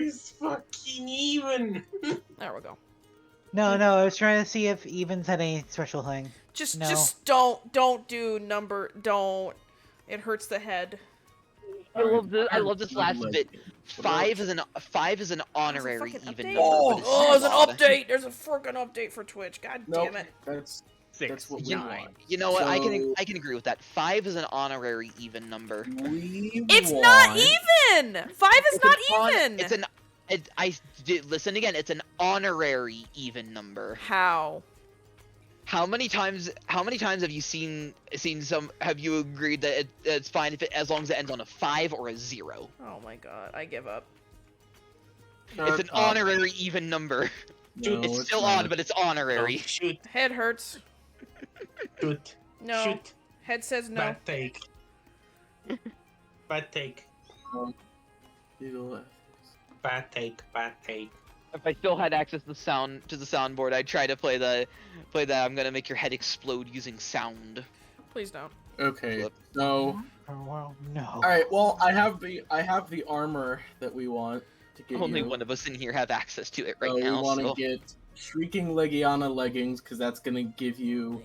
is fucking even. There we go. No, I was trying to see if evens had any special thing. Just don't do number. Don't. It hurts the head. I love this last bit. Five is an honorary even number. Oh, there's an update. There's a freaking update for Twitch. God damn it. That's what we want. You know what? I can agree with that. 5 is an honorary even number. It's not even. 5 is not even. It's an. Listen again. It's an honorary even number. How? How many times have you seen some? Have you agreed that it's fine if as long as it ends on a 5 or a 0? Oh my god, I give up. It's an honorary even number. No, it's still odd, but it's honorary. Oh, shoot. Head hurts. Shoot. No. Shoot. Head says no. Bad take. Bad take. Bad take. Bad take. If I still had access to the soundboard, I'd try to play that. I'm gonna make your head explode using sound. Please don't. Okay. Flip. So. Oh well, no. All right. Well, I have the armor that we want to get. Only one of us in here have access to it right so now. We want to get Shrieking Legiana leggings because that's gonna give you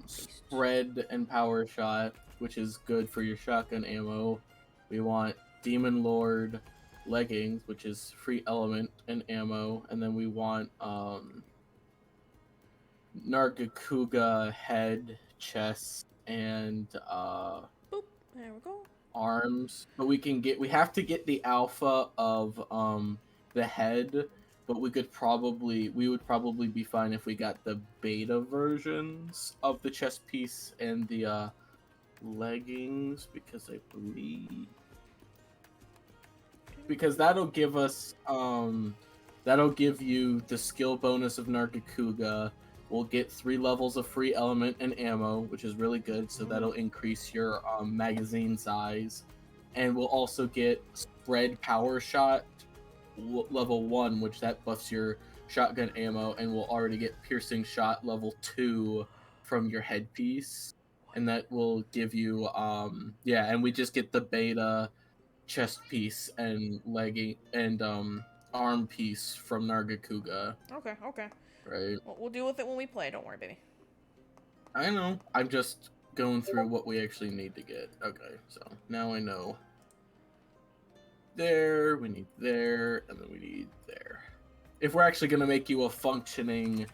spread and power shot, which is good for your shotgun ammo. We want Demon Lord leggings, which is free element and ammo, and then we want Nargacuga head, chest, and Boop. There we go. arms. But we have to get the alpha of the head, but we would probably be fine if we got the beta versions of the chest piece and the leggings, because I believe that'll give us that'll give you the skill bonus of Nargacuga. We'll get 3 levels of free element and ammo, which is really good, so that'll increase your magazine size. And we'll also get spread power shot level 1, which that buffs your shotgun ammo, and we'll already get piercing shot level 2 from your headpiece. And that will give you and we just get the beta chest piece and legging and arm piece from Nargacuga. Okay. Right. Well, we'll deal with it when we play. Don't worry, baby. I know. I'm just going through what we actually need to get. Okay, so now I know. There, we need there, and then we need there. If we're actually going to make you a functioning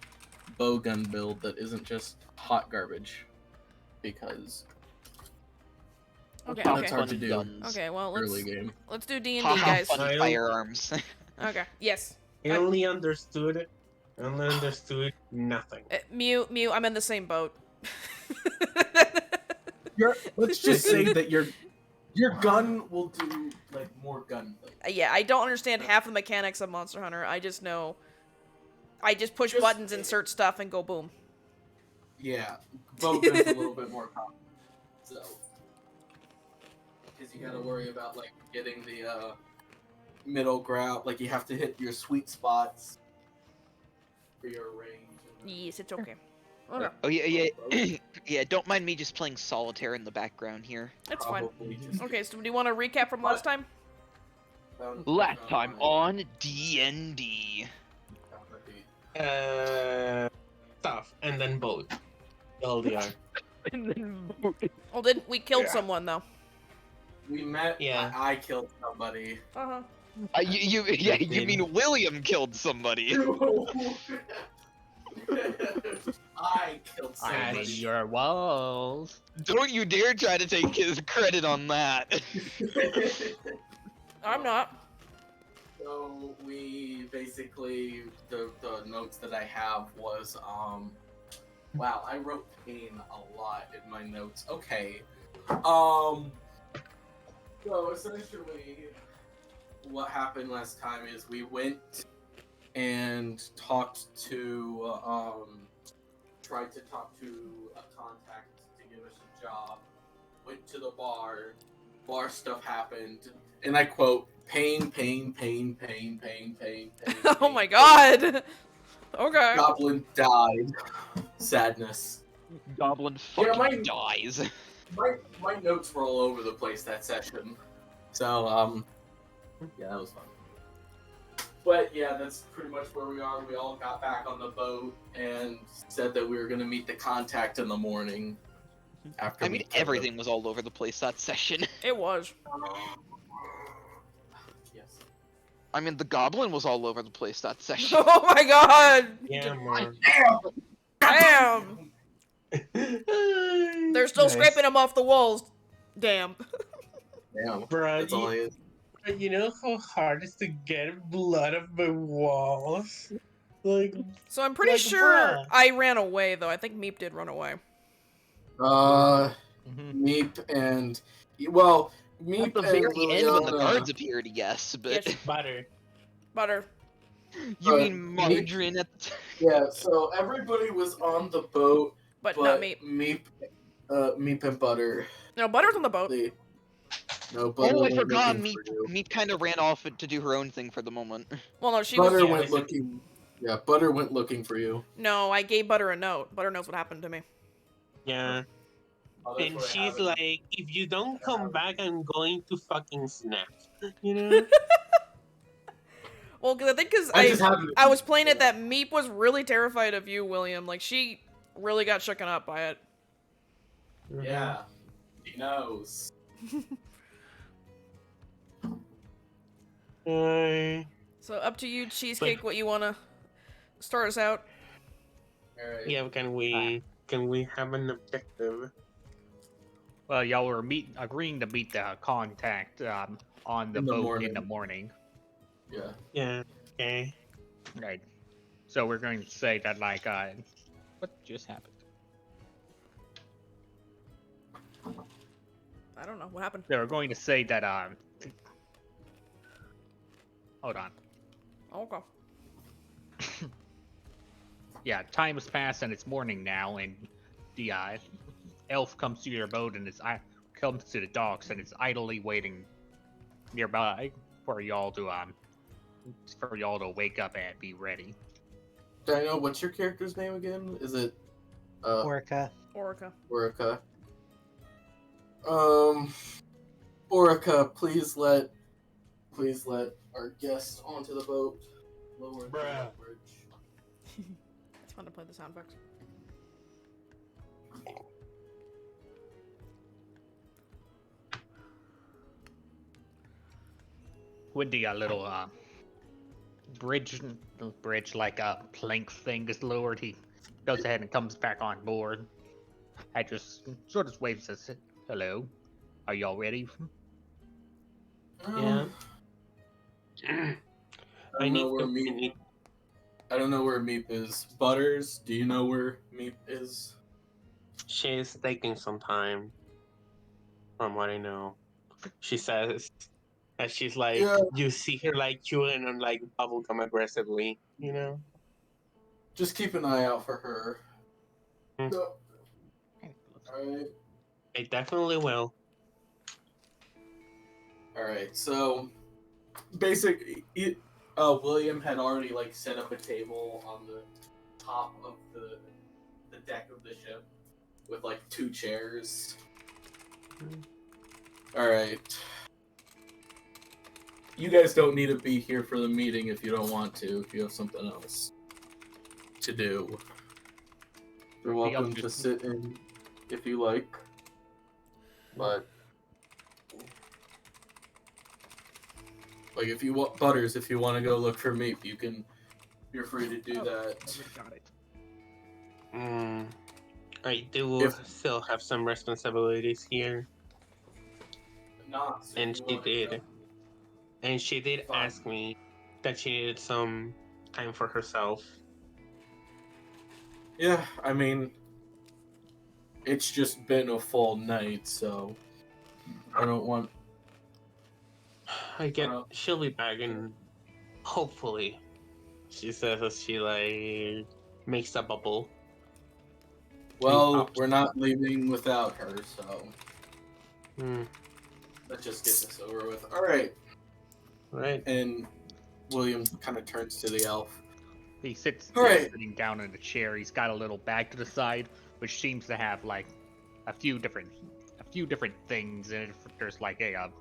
bowgun build that isn't just hot garbage. Because Okay. that's hard to do. Okay. Well, Early game. let's do D&D, Haha, guys. funny firearms. Okay. Yes. I only understood nothing. Mew, I'm in the same boat. Let's just say that your gun will do like more gun. Yeah, I don't understand half the mechanics of Monster Hunter. I just know. I just push buttons, insert stuff, and go boom. Yeah, bowgun's a little bit more common. So, because you gotta worry about like getting the middle ground. Like you have to hit your sweet spots for your range. Yes, it's okay. Oh yeah. Yeah, don't mind me just playing solitaire in the background here. It's fine. Okay, so do you want to recap from last time? Last time on D&D. Stuff, and then boat. LDR. And then Well, didn't we killed someone though? We met. Yeah. I killed somebody. you mean William killed somebody? I killed somebody. Your walls. Don't you dare try to take his credit on that. I'm not. So we basically the notes that I have was wow, I wrote pain a lot in my notes. Okay. So essentially what happened last time is we went and talked to tried to talk to a contact to give us a job. Went to the bar stuff happened, and I quote, pain. Oh my god. Okay. Goblin died. Sadness. Goblin fucking dies. My notes were all over the place that session. So, yeah, that was fun. But yeah, that's pretty much where we are. We all got back on the boat and said that we were going to meet the contact in the morning. After I mean, everything was all over the place that session. It was. Yes. I mean, the goblin was all over the place that session. Oh my god! Yeah, more. Damn! They're still Nice. scraping him off the walls. Damn. Damn. Bruh, That's all I is. You know how hard it is to get blood off the walls? Like, So I'm pretty Like, sure bruh. I ran away, though. I think Meep did run away. Meep and well, Meep At the and very end when the Liliana- guards appeared, yes, but Yes. butter. Butter. you Uh, mean margarine at the Yeah, so everybody was on the boat, But, but not Meep. Meep and Butter. No, Butter's on the boat. No, Butter Oh, I went forgot. looking for you. Meep kind of ran off to do her own thing for the moment. Well, no, she Butter was... Yeah, went is it- looking. Yeah, Butter went looking for you. No, I gave Butter a note. Butter knows what happened to me. Yeah. And she's like, if you don't come back, I'm going to fucking snap. You know? Well, because I think because I just have I was playing it that Meep was really terrified of you, William. Like, she really got shooken up by it. Yeah, he knows. So up to you, Cheesecake, what you want to start us out? Alright. Yeah, can we have an objective? Well, y'all were agreeing to meet the contact on the In the boat morning. in the morning. Yeah. Yeah. Okay. Right. So we're going to say that, like, what just happened? I don't know. What happened? They were going to say that, hold on. Okay. Yeah, time has passed and it's morning now, and the elf comes to your boat and comes to the docks and it's idly waiting nearby for y'all to wake up and be ready. Daniel, what's your character's name again? Is it Orca. Orica. Orica? Orica, please let our guest onto the boat. Lower the Bruh. bridge. It's fun to play the sound effects. When the little bridge like a plank thing is lowered, he goes ahead and comes back on board. I just sort of waves and says, "Hello, are y'all ready?" Yeah. I I don't need know where to. Meep. I don't know where Meep is. Butters, do you know where Meep is? She's taking some time. From what I know, she says, and she's like, Yeah. you see her like chewing on like bubblegum aggressively. You know. Just keep an eye out for her. Hmm. No. Alright. I definitely will. Alright, so basically William had already like set up a table on the top of the deck of the ship with like 2 chairs. Alright. You guys don't need to be here for the meeting if you don't want to, if you have something else to do. You're welcome to sit in if you like. But like if you want Butters, if you want to go look for Meep, you're free to do that. Got it. I do still have some responsibilities here, Not so and you she wanna did. go. And she did Fine. ask me that she needed some time for herself. Yeah, I mean, it's just been a full night, so I don't want. I get Uh, she'll be back, and hopefully, she says as she like makes a bubble. Well, we're not leaving without her, so Hmm. let's just get this over with. All right, Right. and William kind of turns to the elf. He sits All right. sitting down in the chair. He's got a little bag to the side, which seems to have like a few different things in it. There's like a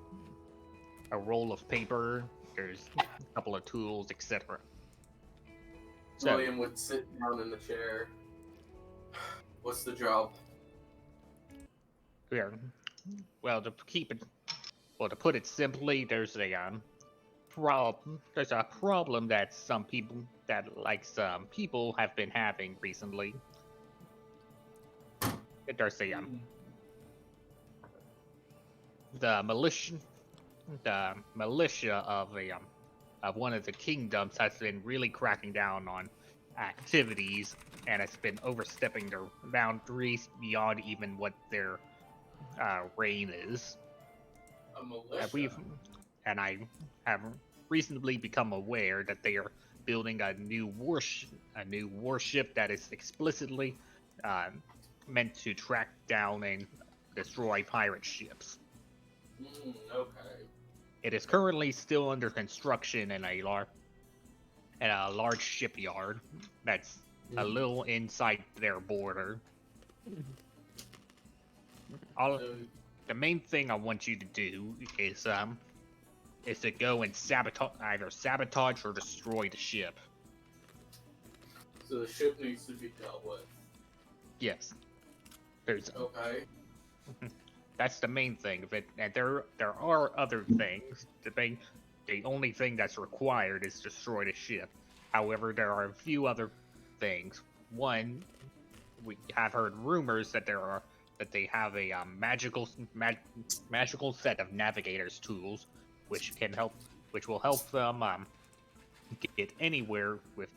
roll of paper There's a couple of tools, etc. So, William would sit down in the chair. What's the job? yeah, well, to put it simply, there's a problem that some people have been having recently. There's the militia of one of the kingdoms has been really cracking down on activities, and it's been overstepping their boundaries beyond even what their reign is. A militia. And I have recently become aware that they are building a new warship that is explicitly meant to track down and destroy pirate ships. Okay. It is currently still under construction in a large shipyard that's a little inside their border. The main thing I want you to do is to go and either sabotage or destroy the ship. So the ship needs to be dealt with. Yes. Okay. That's the main thing of it, and there are other things. The only thing that's required is destroy the ship. However, there are a few other things. One, we have heard rumors that they have a magical set of navigators tools, which will help them get anywhere with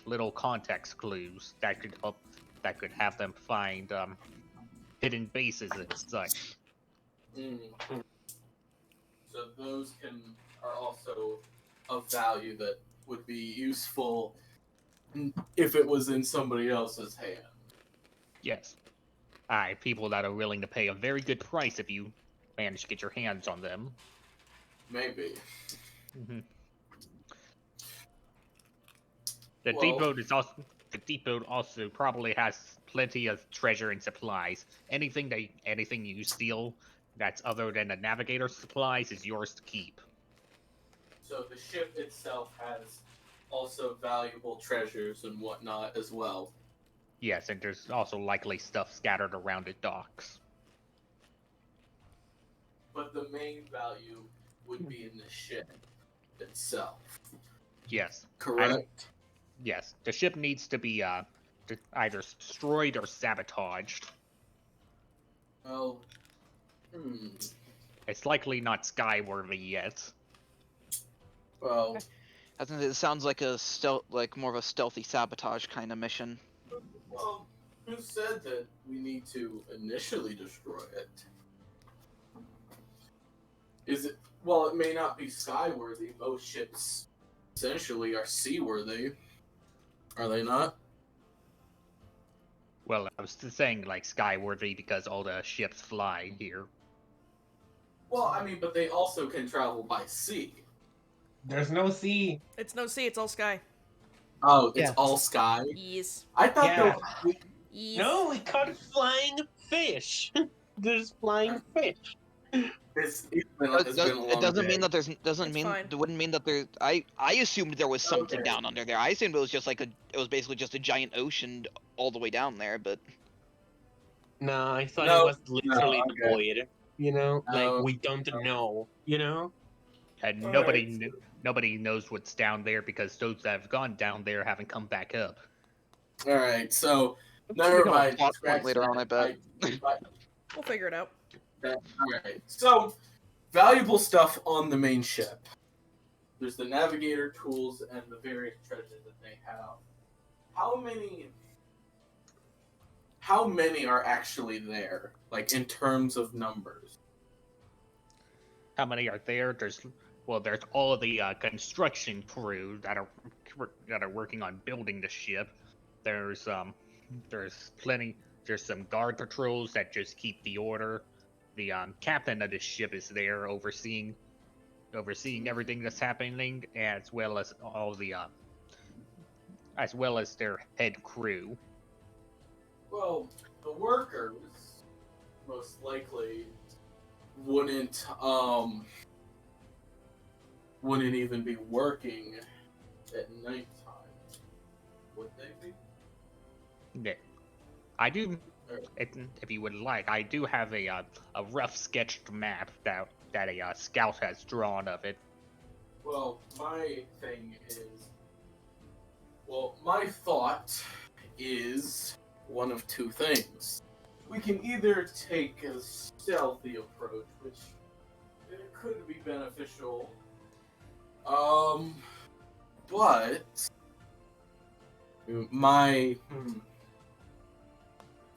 little context clues that could have them find hidden bases and such. So those are also of value that would be useful if it was in somebody else's hand. Yes. People that are willing to pay a very good price if you manage to get your hands on them. Maybe. Mm-hmm. The depot also probably has plenty of treasure and supplies. Anything you steal that's other than the navigator supplies is yours to keep. So the ship itself has also valuable treasures and whatnot as well. Yes, and there's also likely stuff scattered around the docks. But the main value would be in the ship itself. Yes. Correct? Yes. The ship needs to be either destroyed or sabotaged. Well, It's likely not skyworthy yet. Well, I think it sounds like more of a stealthy sabotage kind of mission. well, who said that we need to initially destroy it? Is it? Well, it may not be skyworthy. Most ships essentially are seaworthy. Are they not? Well, I was saying like skyworthy because all the ships fly here. Well, I mean, but they also can travel by sea. There's no sea. It's no sea, it's all sky. Oh, it's Yeah. all sky? Yes. I thought Yeah. Yes. No, we caught flying fish. There's flying fish. it's been a long It doesn't day. mean that there's fine. it wouldn't mean that there. I assumed there was something Okay. down under there. I assumed it was just it was basically just a giant ocean all the way down there. But No, I thought No, it was literally no, the void. You know, No, like we don't know. You know. And All nobody knows what's down there because those that have gone down there haven't come back up. Alright, so never Become a mind. plot Scratch point later on, I bet. We'll figure it out. Alright, so valuable stuff on the main ship. There's the navigator tools and the various treasures that they have. How many are actually there? Like in terms of numbers? How many are there? There's all of the construction crew that are working on building the ship. There's plenty. There's some guard patrols that just keep the order. The captain of the ship is there overseeing everything that's happening, as well as their head crew. Well, the workers most likely wouldn't wouldn't even be working at nighttime. Would they be? Yeah. I do, if you would like, I do have a rough sketched map that a scout has drawn of it. Well, my thing is... Well, my thought is one of two things. We can either take a stealthy approach, which it could be beneficial, but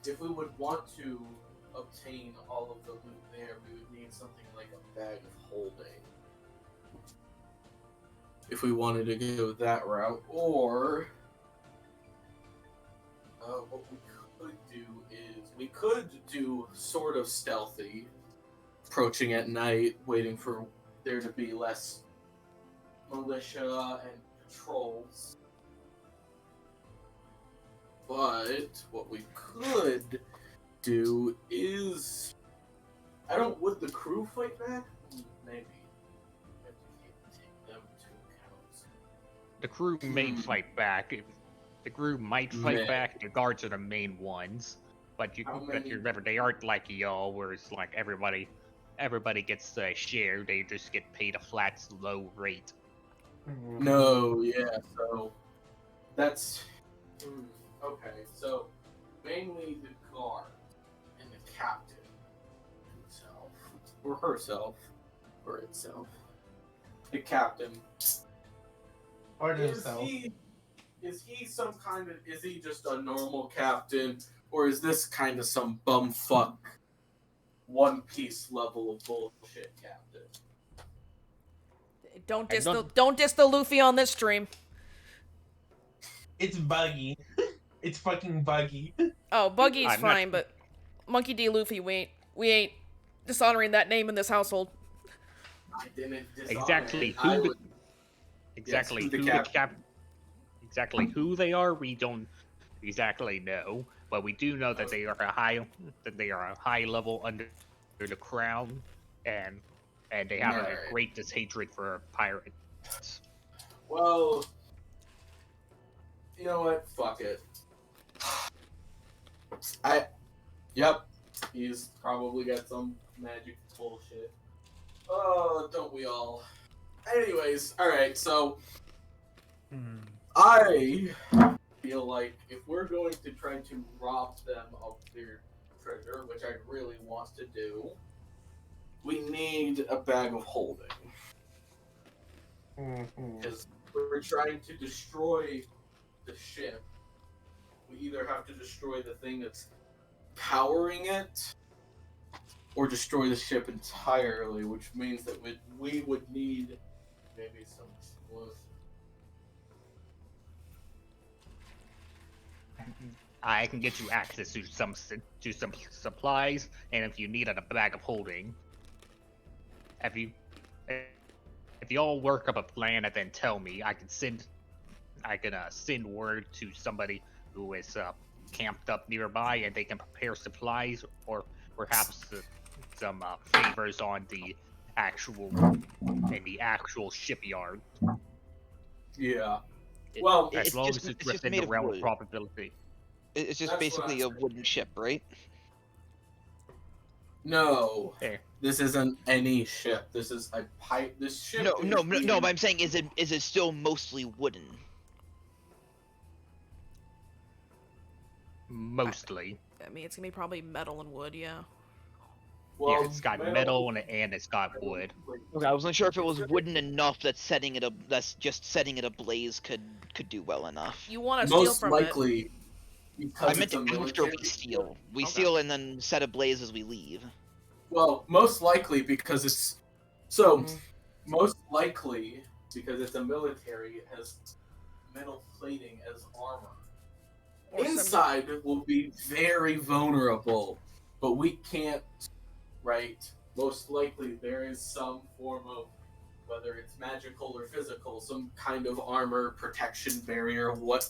if we would want to obtain all of the loot there, we would need something like a bag of holding. If we wanted to go that route, or what we could do is we could do sort of stealthy, approaching at night, waiting for there to be less militia and patrols. But what we could do is, would the crew fight back? Maybe. Take them to account. The crew may fight back. The crew might fight back. The guards are the main ones, but they aren't like y'all, where it's like everybody gets a share. They just get paid a flat, low rate. No, yeah. So that's okay. So mainly the guard and the captain himself, or herself, or itself. The captain. Or himself. Is he some kind of? Is he just a normal captain, or is this kind of some bumfuck, One Piece level of bullshit captain? Don't diss the Luffy on this stream. It's buggy. It's fucking buggy. Oh, Buggy's I'm fine, not- but Monkey D. Luffy, we ain't dishonoring that name in this household. I didn't dishonor Exactly it. I would- exactly Yes, who the the captain. exactly who they are, we don't exactly know, but we do know that they are a high level under the crown, and they have a Right. great dishatred for pirates. Well, you know what? Fuck it. Yep, he's probably got some magic bullshit. Oh, don't we all? Anyways, alright, so I feel like if we're going to try to rob them of their treasure, which I really want to do, we need a bag of holding. Because we're trying to destroy the ship. We either have to destroy the thing that's powering it, or destroy the ship entirely, which means that we would need maybe some explosives. I can get you access to some supplies, and if you need a bag of holding, if you all work up a plan and then tell me, I can send word to somebody who is camped up nearby, and they can prepare supplies, or perhaps some favors on the actual shipyard. Yeah. It- Well, As long as it's just within made the of realm of wood. probability. It's just That's what basically I a wooden ship, right? no. There. This isn't any ship. This is a pipe. This ship. No, is but I'm saying, is it still mostly wooden? Mostly. I mean, it's gonna be probably metal and wood, yeah. Well, Yeah, it's got metal and it's got wood. Okay, I wasn't sure if it was wooden enough that that's just setting it ablaze could do well enough. You want to steal Most from likely, I because meant it's a to after military we steal. We Okay. steal and then set ablaze as we leave. Well, most likely because it's so. Most likely because it's a military, it has metal plating as armor. Or some- Inside will be very vulnerable, but we can't. Right. Most likely there is some form of, whether it's magical or physical, some kind of armor, protection barrier, what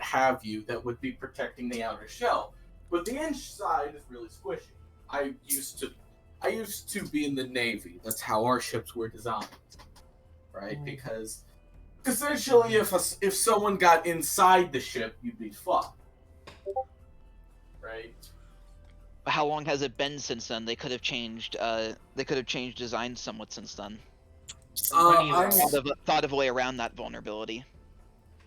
have you, that would be protecting the outer shell. But the inside is really squishy. I used to be in the Navy. That's how our ships were designed. right? Because essentially, if someone got inside the ship, you'd be fucked, right? How long has it been since then? They could have changed. They could have changed design somewhat since then. Thought of a way around that vulnerability.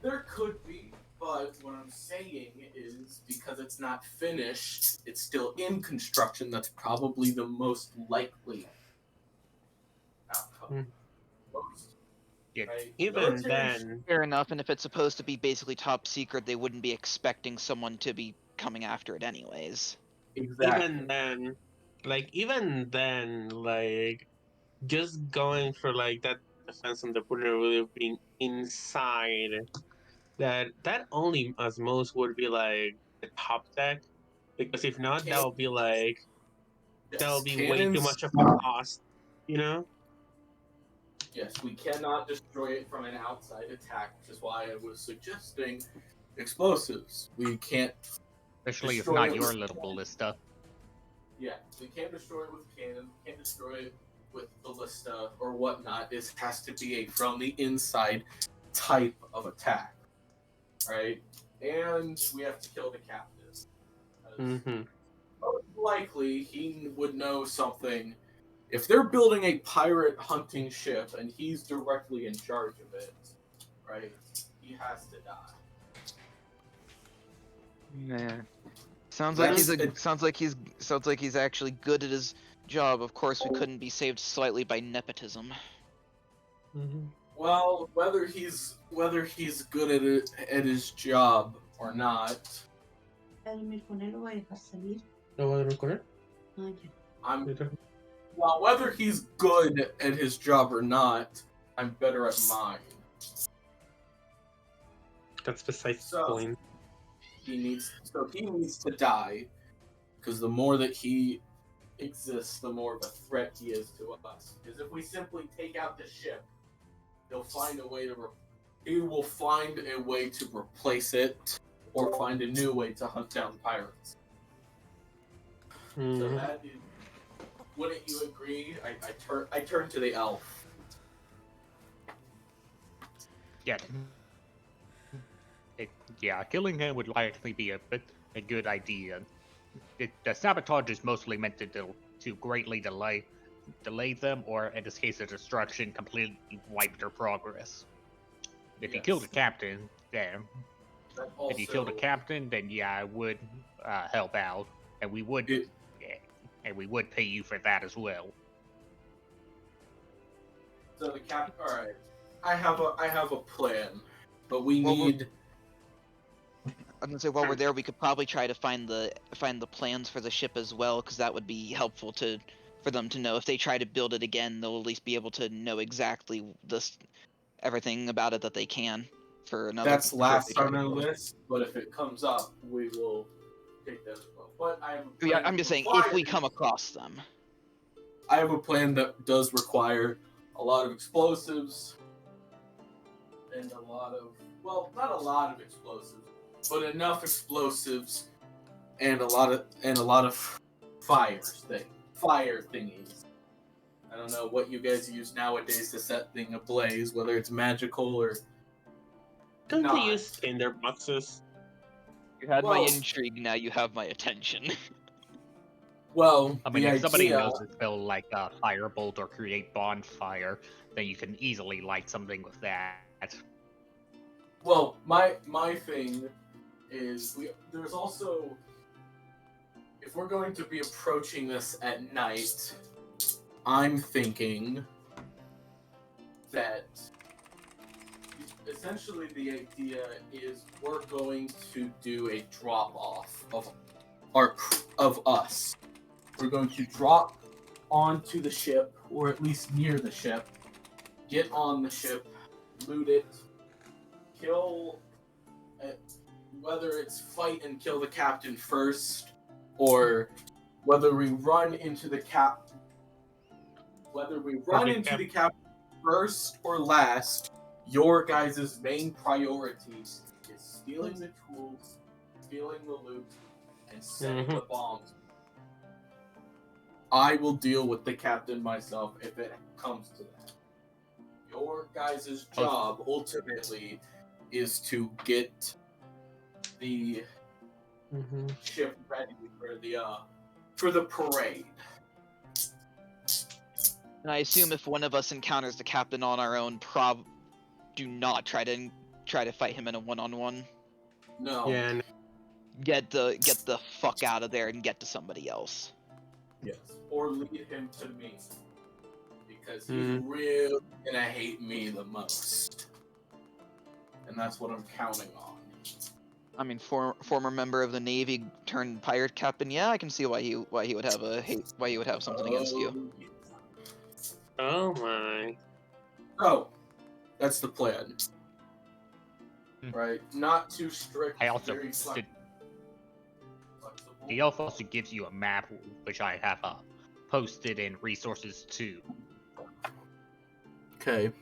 There could be, but what I'm saying is because it's not finished, it's still in construction. That's probably the most likely outcome. Most, Yeah. right? Even Military then, Fair enough, and if it's supposed to be basically top secret, they wouldn't be expecting someone to be coming after it anyways. exactly. even then, like just going for like that defense and the vulnerability of being inside, that only as most would be like the top deck, because if not, that would be like that Yes, would be way too cannons. much of a cost, you know. Yes, we cannot destroy it from an outside attack, which is why I was suggesting explosives. We can't. Especially if Destroy not it your with- little ballista. Yeah, we can't destroy it with cannon. Can't destroy it with ballista or whatnot. This has to be a from the inside type of attack, right? And we have to kill the captain. Mm-hmm. Most likely, he would know something. If they're building a pirate hunting ship and he's directly in charge of it, right? He has to die. Man, sounds That's like he's actually good at his job. Of course, we couldn't be saved slightly by nepotism. Mm-hmm. Well, whether he's good at it at his job or not, I'm whether he's good at his job or not, I'm better at mine. That's besides the So point. he needs to die, because the more that he exists, the more of a threat he is to us. Because if we simply take out the ship, he'll find a way to he will find a way to replace it, or find a new way to hunt down pirates. So Mhm. that is, wouldn't you agree? I turn to the elf. Yeah. Yeah, killing him would likely be a good idea. The sabotage is mostly meant to greatly delay them, or in this case, the destruction completely wipe their progress. If you kill the Yes. captain, then That if you kill the also- captain, then yeah, I would help out, and we would It- pay you for that as well. So the cap. All right, I have a plan, but we Well, need. I'm gonna say while we're there, we could probably try to find the plans for the ship as well, because that would be helpful for them to know. If they try to build it again, they'll at least be able to know exactly everything about it that they can for another. That's for if last they try on to our build it. list, but if it comes up, we will take that as well. But I have a plan Yeah, I'm just saying if we come across them. I have a plan that does require a lot of explosives and a lot of, well, not a lot of explosives, but enough explosives and a lot of fire thingies. I don't know what you guys use nowadays to set things ablaze, whether it's magical or Don't not. they use tinder boxes? You had my Well- intrigue, now you have my attention. Well, I mean, the if somebody idea, knows to spell like a firebolt or create bonfire, then you can easily light something with that. well, my thing is there's also, if we're going to be approaching this at night, I'm thinking that essentially the idea is we're going to do a drop off of us. We're going to drop onto the ship, or at least near the ship, get on the ship, loot it, kill, whether it's fight and kill the captain first, or whether we run into the captain first or last, your guys' main priority is stealing the tools, stealing the loot, and setting the bombs. I will deal with the captain myself if it comes to that. your guys' job ultimately is to get the ship ready for the parade. And I assume if one of us encounters the captain on our own, do not try to fight him in a one-on-one. No. Yeah. And Get the fuck out of there and get to somebody else. Yes. Or lead him to me. Because he's really gonna hate me the most. And that's what I'm counting on. I mean, former member of the Navy turned pirate captain. Yeah, I can see why he would have something against you. oh my. Oh, that's the plan. Hmm. Right? Not too strict. I also very did. flexible. The elf also gives you a map, which I have posted in resources too. Okay.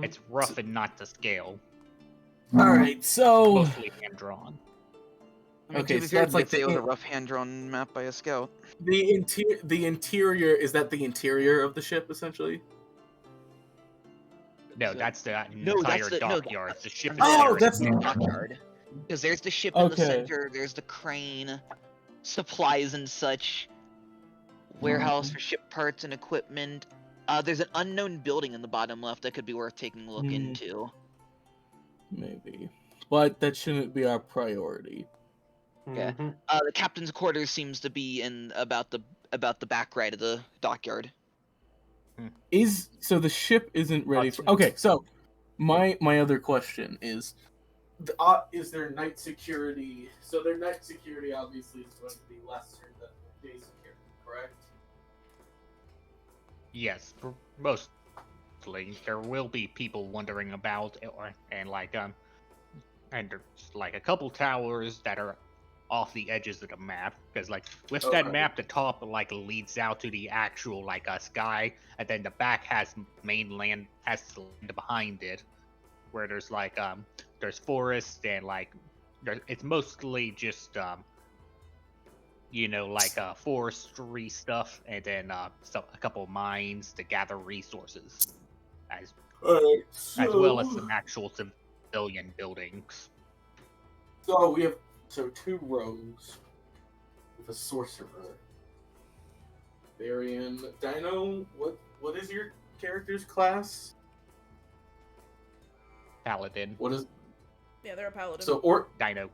It's rough and not to scale, Alright, so mostly hand drawn. I mean, Okay, to be so fair, that's like it was a rough hand-drawn map by a scout. the interior, is that the interior of the ship essentially? No, So- that's the No, entire that's the- dockyard. The ship is Oh, there in that's the the center. Dockyard. Because there's the ship in the Okay. center, there's the crane, supplies and such, warehouse for ship parts and equipment. There's an unknown building in the bottom left that could be worth taking a look into. Maybe. But that shouldn't be our priority. Yeah. The captain's quarters seems to be in about the back right of the dockyard. So the ship isn't ready for. Hudson. Okay, so my other question is there night security? So their night security obviously is going to be lesser than their day security, correct? Yes, mostly there will be people wandering about, and there's like a couple towers that are off the edges of the map, because like with that Okay. map, the top like leads out to the actual sky, and then the back has mainland, has land behind it, where there's there's forest and it's mostly just forestry stuff, and then a couple of mines to gather resources, as well as some actual civilian buildings. So we have 2 rows with a sorcerer. Varian, Dino, what is your character's class? Paladin. What is Yeah, they're a paladin. so Dino.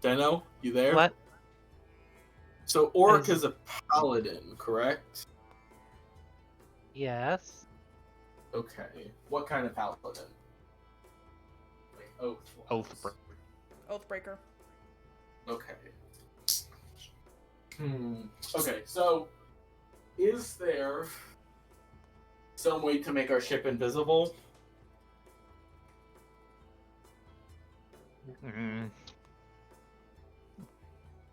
Dino? You there? What? So Orc is a paladin, correct? Yes. Okay. What kind of paladin? Like Oathbreaker. Oathbreaker. Okay. Okay, so is there some way to make our ship invisible? Mm,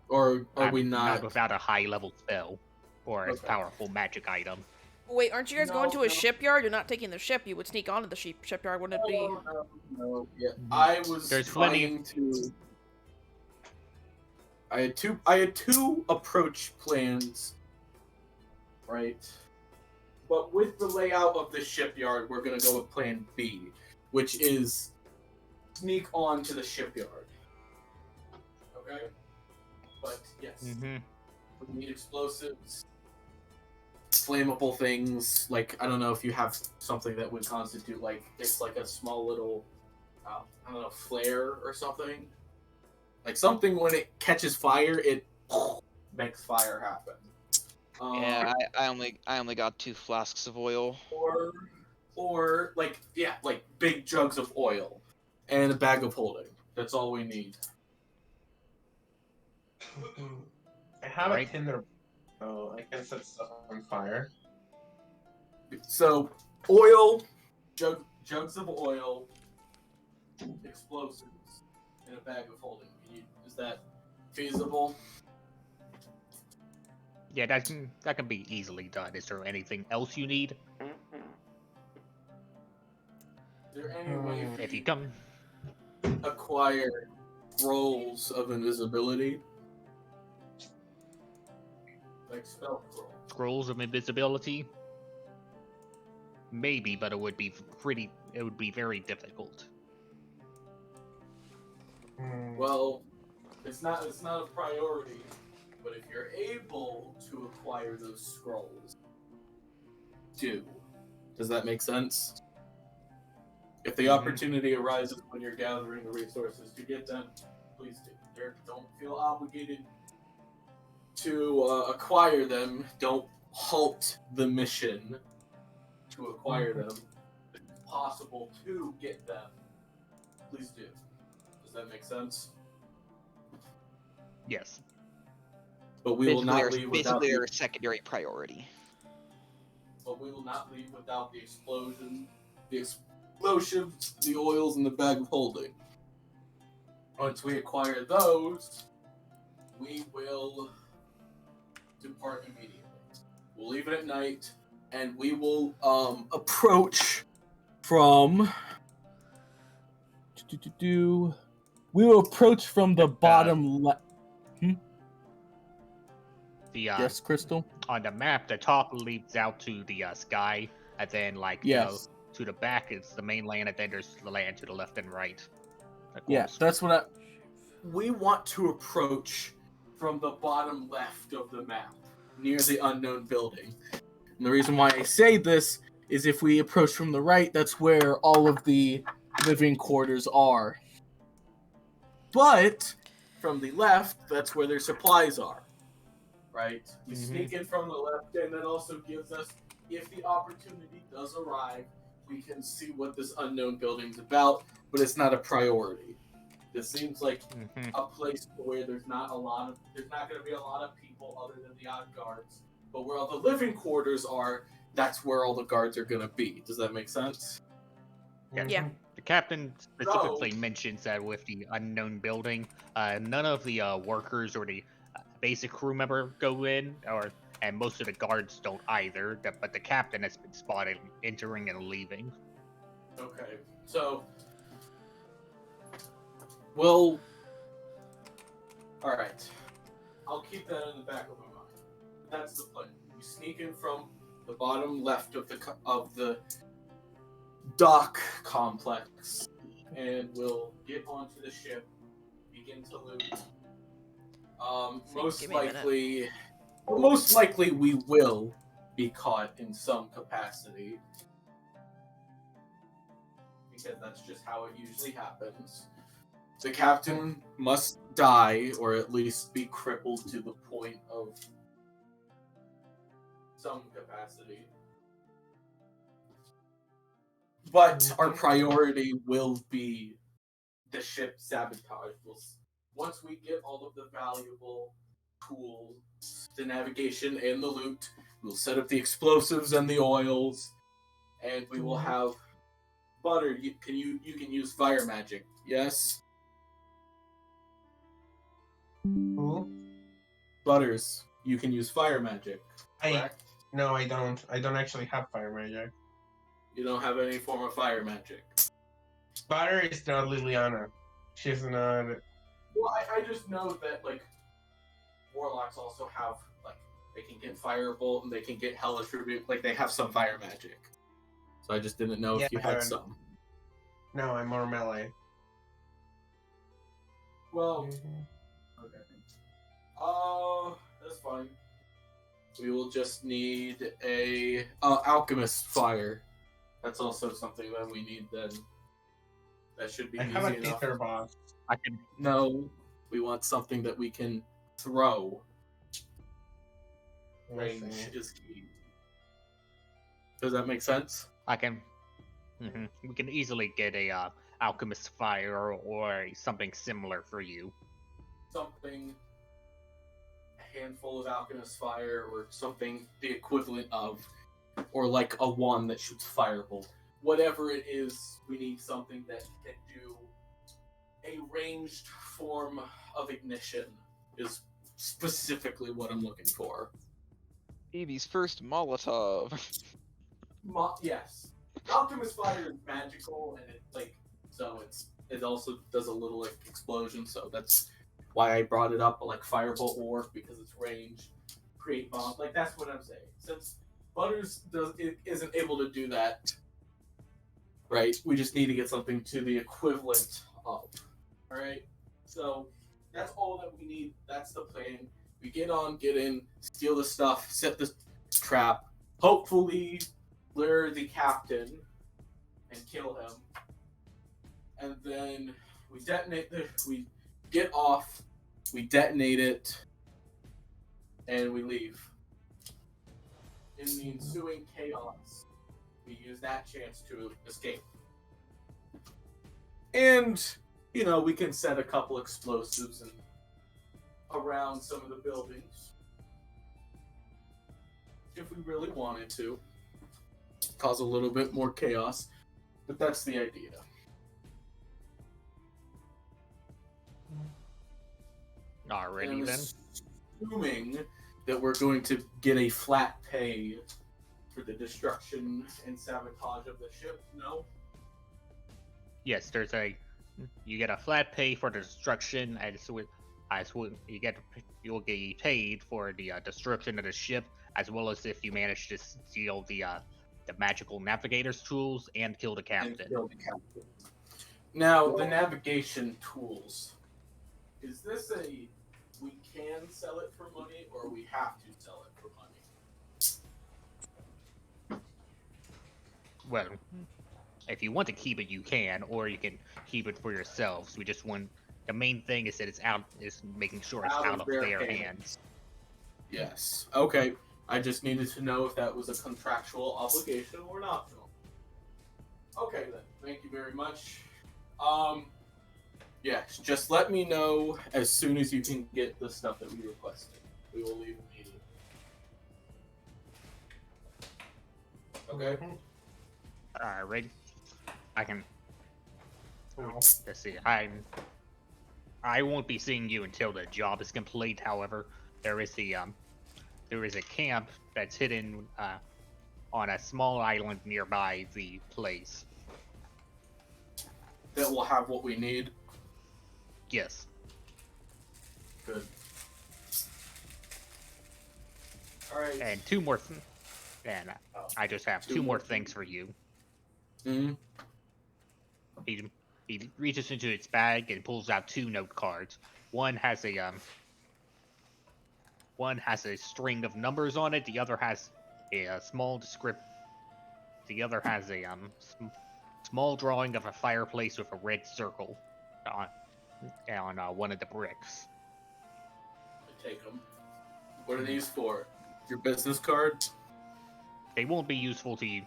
Or are we not? without a high level spell or a Okay. powerful magic item. Wait, aren't you guys going to No, a no. shipyard? You're not taking the ship. You would sneak onto the shipyard, wouldn't it be? No. Yeah. I was There's trying to. I had two approach plans, right? But with the layout of the shipyard, we're gonna go with Plan B, which is sneak on to the shipyard. Okay. But yes, we need explosives, flammable things. Like I don't know if you have something that would constitute it's like a small little, I don't know, flare or something. Like something when it catches fire, it makes fire happen. Yeah, I only got 2 flasks of oil. Or like big jugs of oil and a bag of holding. That's all we need. I have Right. a tinder, so I can set stuff on fire. So oil, jugs of oil, explosives, and a bag of holding. Is that feasible? Yeah, that can be easily done. Is there anything else you need? Is there any way If you come, acquire rolls of invisibility? Like spell scroll. scrolls of invisibility. maybe, but it would be very difficult. Well, it's not a priority, but if you're able to acquire those scrolls, do. Does that make sense? If the opportunity arises when you're gathering the resources to get them, please do. Don't feel obligated to acquire them. Don't halt the mission to acquire them. If it's possible to get them, please do. Does that make sense? Yes. But we will not leave without basically our secondary priority. But we will not leave without the explosives, the oils, and the bag of holding. Once we acquire those, we will depart immediately. We'll leave it at night, and we will approach from. We will approach from the bottom left. Yes, Crystal? On the map, the top leads out to the sky, and then, to the back is the mainland, and then there's the land to the left and right. Yes, that's what we want to approach from the bottom left of the map, near the unknown building. And the reason why I say this is if we approach from the right, that's where all of the living quarters are. But from the left, that's where their supplies are. Right? We sneak in from the left, and that also gives us, if the opportunity does arrive, we can see what this unknown building's about, but it's not a priority. This seems like a place where there's not going to be a lot of people other than the odd guards, but where all the living quarters are, that's where all the guards are going to be. Does that make sense? Yeah. The captain specifically mentions that with the unknown building, none of the workers or the basic crew member go in, and most of the guards don't either. But the captain has been spotted entering and leaving. Okay, so, well, all right. I'll keep that in the back of my mind. That's the plan. We sneak in from the bottom left of the dock complex, and we'll get onto the ship, begin to loot. Most likely we will be caught in some capacity, because that's just how it usually happens. The captain must die, or at least be crippled to the point of some capacity. But our priority will be the ship sabotage. Once we get all of the valuable tools, the navigation and the loot, we'll set up the explosives and the oils, and we will have Butter. You can use fire magic. Yes. Who? Butters, you can use fire magic. Correct? No, I don't. I don't actually have fire magic. You don't have any form of fire magic. Butter is not Liliana. She's not. Well, I just know that, warlocks also have, they can get firebolt and they can get hellish tribute. They have some fire magic. So I just didn't know if you had some. No, I'm more melee. Well, okay. That's fine. We will just need a alchemist fire. That's also something that we need then. That should be I easy have a enough. Peter boss. No, we want something that we can throw. Range is key. Does that make sense? We can easily get a alchemist fire or something similar for you. Something, a handful of alchemist fire, or something the equivalent of, or like a wand that shoots firebolt. Whatever it is, we need something that can do a ranged form of ignition, is specifically what I'm looking for. Evie's first Molotov. Yes. Alchemist fire is magical, and it also does a little explosion, so that's why I brought it up. But firebolt will work because it's ranged, create bomb. That's what I'm saying. Since Butters isn't able to do that. Right. We just need to get something to the equivalent of. All right. So that's all that we need. That's the plan. We get in, steal the stuff, set the trap. Hopefully, lure the captain and kill him. And then we we get off, we detonate it, and we leave. In the ensuing chaos, we use that chance to escape. And, we can set a couple explosives around some of the buildings. If we really wanted to. Cause a little bit more chaos. But that's the idea. Alrighty And then. assuming that we're going to get a flat pay for the destruction and sabotage of the ship, no? Yes, you get a flat pay for the destruction, you'll get paid for the destruction of the ship, as well as if you manage to steal the magical navigator's tools and kill the captain. Now, the navigation tools. Is this we can sell it for money, or we have to sell it for money? Well, if you want to keep it, you can, or you can keep it for yourselves. The main thing is that is making sure it's out of their hands. Yes. Okay. I just needed to know if that was a contractual obligation or not. Okay then. Thank you very much. Yes, just let me know as soon as you can get the stuff that we requested. We will leave immediately. Okay. Alright. I can. Let's see. I won't be seeing you until the job is complete. However, there is a camp that's hidden on a small island nearby the place. That will have what we need. Yes. Good. Alright. And two more. I just have two more things for you. Mm-hmm. He reaches into its bag and pulls out two note cards. One has a string of numbers on it. The other has a small descript. The other has a small drawing of a fireplace with a red circle on one of the bricks. I take them. What are these for? Your business cards? They won't be useful to you.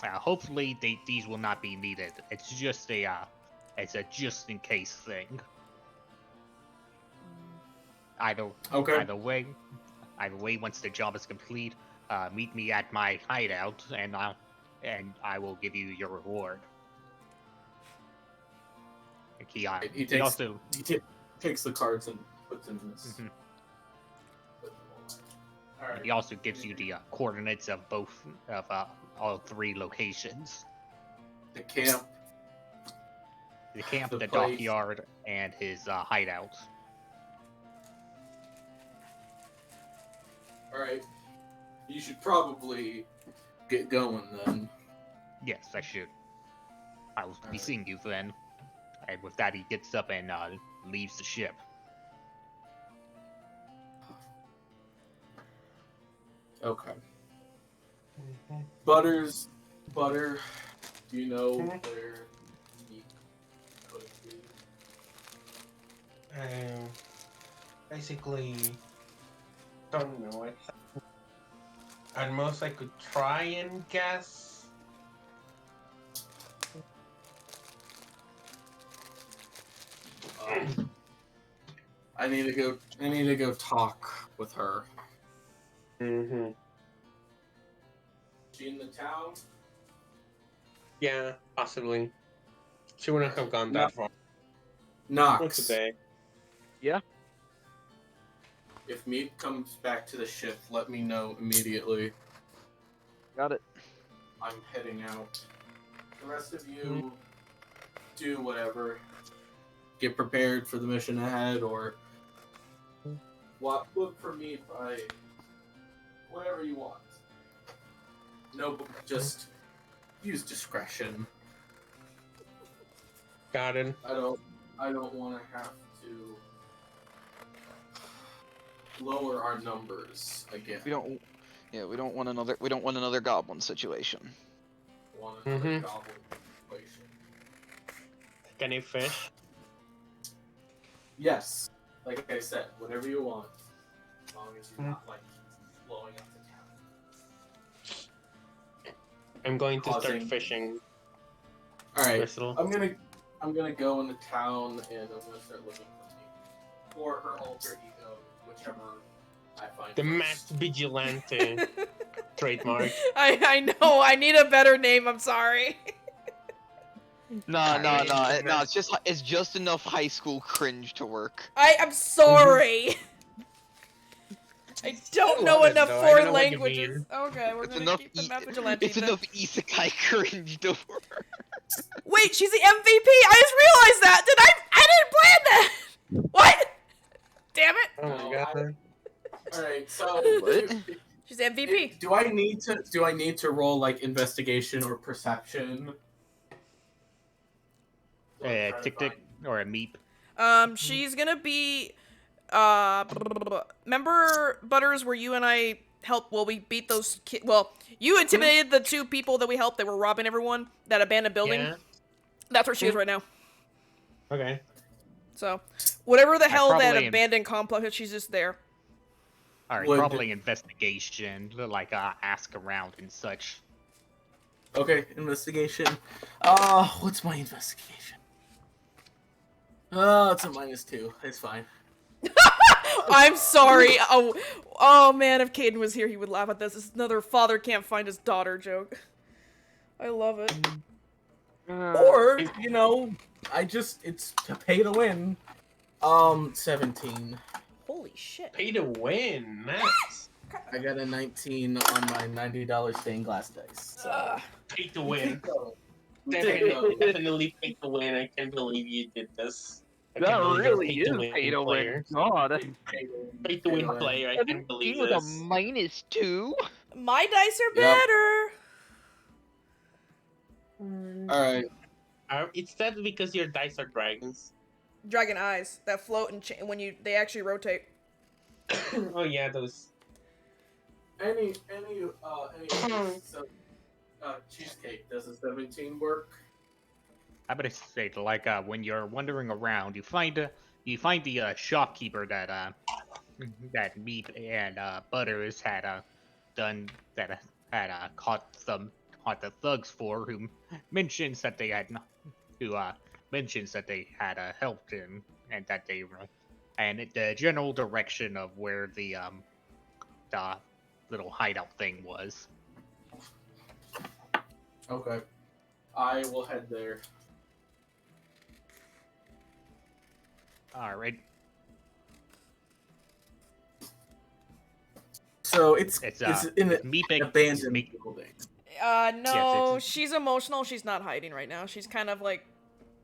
Hopefully, these will not be needed. It's just it's a just in case thing. Either way, once the job is complete, meet me at my hideout, and I will give you your reward. He takes the cards and puts them in this. Mm-hmm. All right. He also gives you the coordinates of all three locations: the camp, the place. dockyard, and his hideout. All right. You should probably get going then. Yes, I should. I will be seeing you then. And with that, he gets up and leaves the ship. Okay. Butter, do you know where he could be? Basically, don't know it. At most, I could try and guess. I need to go talk with her. Mm-hmm. She in the town? Yeah, possibly. She wouldn't have gone that far. Knox. Today. Yeah. If Meat comes back to the ship, let me know immediately. Got it. I'm heading out. The rest of you do whatever. Get prepared for the mission ahead, or look for me by whatever you want. No, just use discretion. Got it. I don't want to have to lower our numbers again. We don't. Yeah, we don't want another goblin situation. Want another Mhm. goblin situation. Can you fish? Yes, like I said, whatever you want, as long as you're not like blowing up the town. I'm going to start Causing- fishing. All right, Crystal. I'm gonna go into town and I'm gonna start looking for her alter ego, whichever I find. The first. masked vigilante trademark. I know. I need a better name. I'm sorry. No. Alright. It's just enough high school cringe to work. I'm sorry. I don't know love it, enough though. I foreign know what you languages. mean. Okay, we're It's gonna enough. keep the map vigilante. It's then. enough isekai cringe to work. Wait, she's the MVP. I just realized that. I didn't plan that. What? Damn it. Oh my god. All right, so What? She's MVP. do I need to roll like investigation or perception? Tick tick or a meep. She's gonna be. Remember Butters, where you and I helped? Well, we beat those. Well, you intimidated the two people that we helped. That were robbing everyone. That abandoned building. Yeah. That's where she is right now. Okay. So, whatever the hell that probably- abandoned complex is, she's just there. Alright, Would- probably investigation, like ask around and such. Okay, investigation. What's my investigation? It's a -2. It's fine. I'm sorry. Oh man, if Caden was here, he would laugh at this. It's another father can't find his daughter joke. I love it. Or it's to pay to win. 17. Holy shit. Pay to win. Nice. I got a 19 on my $90 stained glass dice. So. Pay to win. Take Definitely pay to win. I can't believe you did this. I That can't believe you're a really is pay to win. player. God. Pay to win player. I can't believe With a this. -2. My dice are Yep. better. Alright. It's that because your dice are dragons. Dragon eyes that float and when they actually rotate. Oh yeah, those. Any so, cheesecake, does a 17 work? I better say, like, when you're wandering around, you find the shopkeeper that that Meat and Butters had done that had caught the thugs for, who mentions that they had helped him, and that they were, and the general direction of where the little hideout thing was. Okay. I will head there. All right. So it's It's in an Meeping. abandoned building. No, Yes, she's emotional. She's not hiding right now. She's kind of like,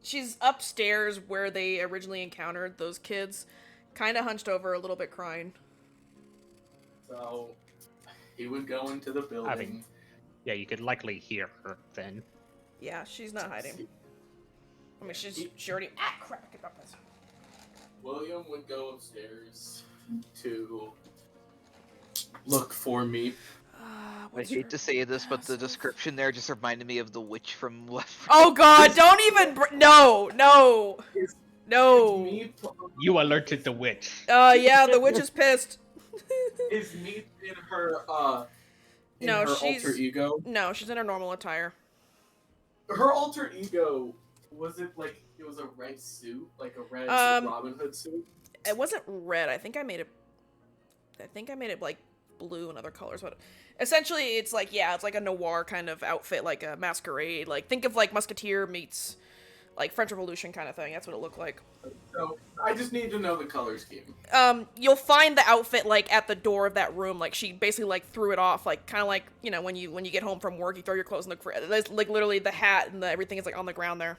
she's upstairs where they originally encountered those kids, kind of hunched over, a little bit crying. So he would go into the building. I mean, yeah, you could likely hear her then. Yeah, she's not hiding. I mean, she already. Crap! I got this. William would go upstairs to look for me. I hate to say this, but the description there just reminded me of the witch from Left. Oh God! Don't even. No. Me, You alerted the witch. Yeah, the witch is pissed. is me in her No, her she's- alter ego. No, she's in her normal attire. Her alter ego, was it like it was a red suit, like a red Robin Hood suit? It wasn't red. I think I made it like blue and other colors, but essentially it's like, yeah, it's like a noir kind of outfit, like a masquerade. Like, think of like Musketeer meets like French Revolution kind of thing. That's what it looked like. So I just need to know the color scheme. You'll find the outfit like at the door of that room. Like, she basically like threw it off, like kind of like, you know, when you get home from work, you throw your clothes and look for it. There's, like, literally the hat and everything is like on the ground there.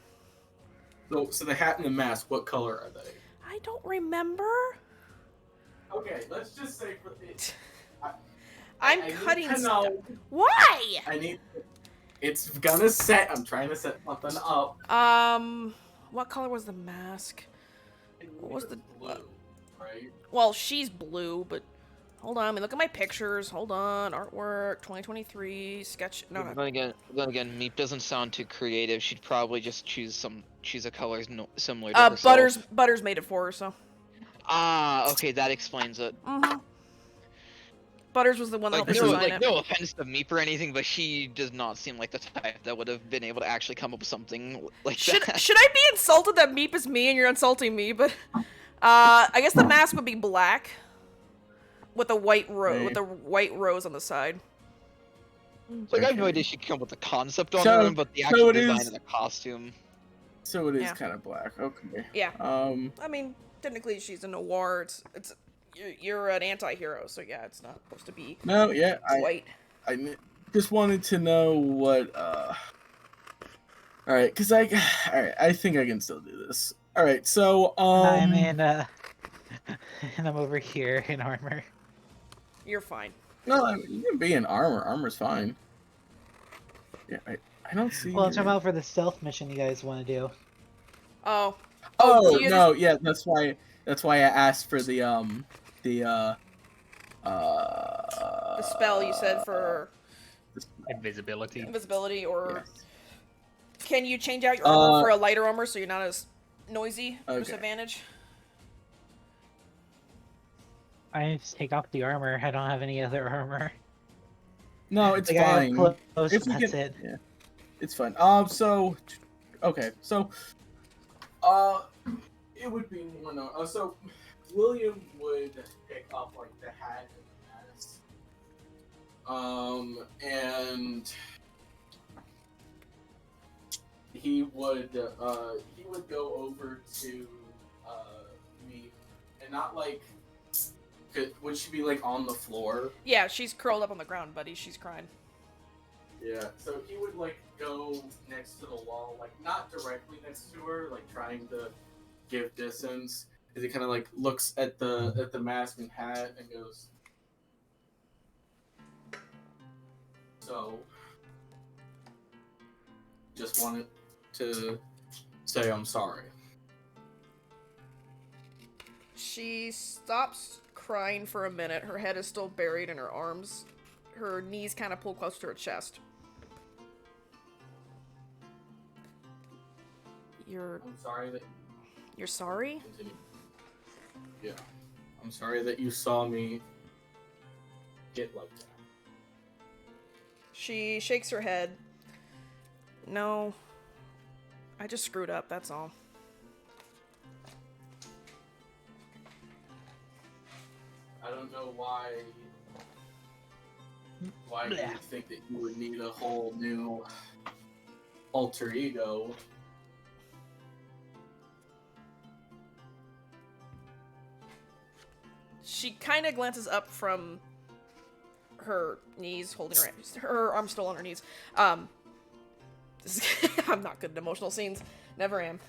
So the hat and the mask, what color are they? I don't remember. Okay, let's just say for it. I'm I need cutting to stuff. know. Why? I need. It's gonna set. I'm trying to set something up. What color was the mask? What was the? Blue, right? Well, she's blue, but hold on. Let me look at my pictures. Hold on. Artwork, 2023 sketch. No, no. Then again, Meep doesn't sound too creative. She'd probably just choose a color similar to herself. Butters made it for her, so. Ah, okay, that explains it. Mm-hmm. Butters was the one that Like helped us design it. no offense to Meep or anything, but she does not seem like the type that would have been able to actually come up with something like that. Should I be insulted that Meep is me and you're insulting me? But I guess the mask would be black with a white rose on the side. Like I have no idea she could come up with the concept on So- her own, but the so actual it design is- of the costume. So it is Yeah. kind of black. Okay. Yeah. Um. I mean, technically she's a noir. You're an anti-hero, so yeah, it's not supposed to be No. Yeah. white. I just wanted to know what. All right, cause all right, I think I can still do this. All right, so I'm in and I'm over here in armor. You're fine. No, I mean, you can be in armor. Armor's fine. Yeah, I don't see. Well, I'm talking about for the stealth mission you guys want to do. Oh. Oh you no, yeah, that's why I asked for the spell you said for Invisibility. invisibility, or Yes. can you change out your armor for a lighter armor so you're not as noisy? Okay. Disadvantage. I just take off the armor. I don't have any other armor. No, it's Like, I have fine. clothes, If we that's get- it. Yeah, it's fine. So, okay, so, it would be more. No, so William would pick up like the hat and the mask, and he would go over to me, and not like. Would she be like on the floor? Yeah, she's curled up on the ground, buddy. She's crying. Yeah, so he would like go next to the wall, like not directly next to her, like trying to give distance. As he kind of like looks at the mask and hat and goes, "So, just wanted to say I'm sorry." She stops crying for a minute. Her head is still buried in her arms. Her knees kind of pull close to her chest. I'm sorry that. You're sorry? Continue. Yeah, I'm sorry that you saw me get like that. She shakes her head. No. I just screwed up, that's all. I don't know why you Blech. think that you would need a whole new alter ego. She kind of glances up from her knees, holding her arm still on her knees. I'm not good at emotional scenes. Never am.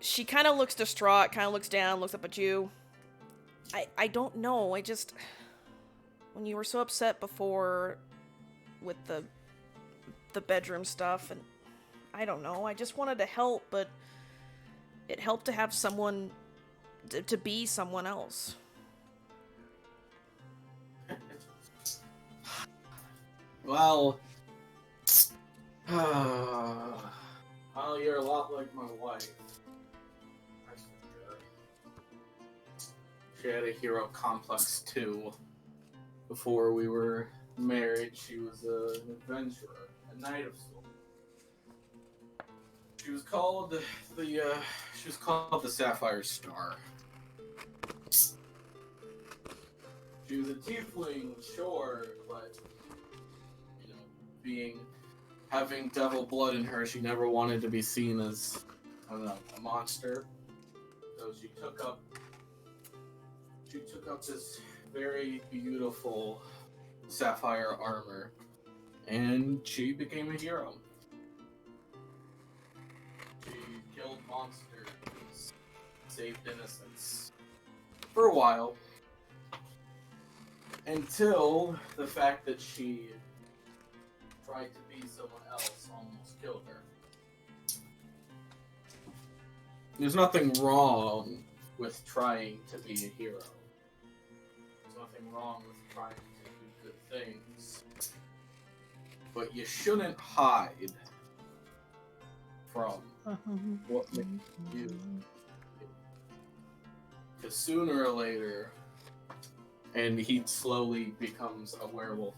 She kind of looks distraught, kind of looks down, looks up at you. I don't know. I just... When you were so upset before with the bedroom stuff, and I don't know, I just wanted to help, but it helped to have someone to be someone else. Well, well, you're a lot like my wife. That's for sure. She had a hero complex too. Before we were married, she was an adventurer, a knight of soul. She was called the Sapphire Star. She was a tiefling, sure, but having devil blood in her, she never wanted to be seen as, I don't know, a monster. So she took up this very beautiful sapphire armor, and she became a hero. She killed monsters, saved innocents. For a while. Until the fact that she tried to be someone else almost killed her. There's nothing wrong with trying to be a hero. There's nothing wrong with trying to do good things. But you shouldn't hide from what makes you. Because sooner or later, and he slowly becomes a werewolf,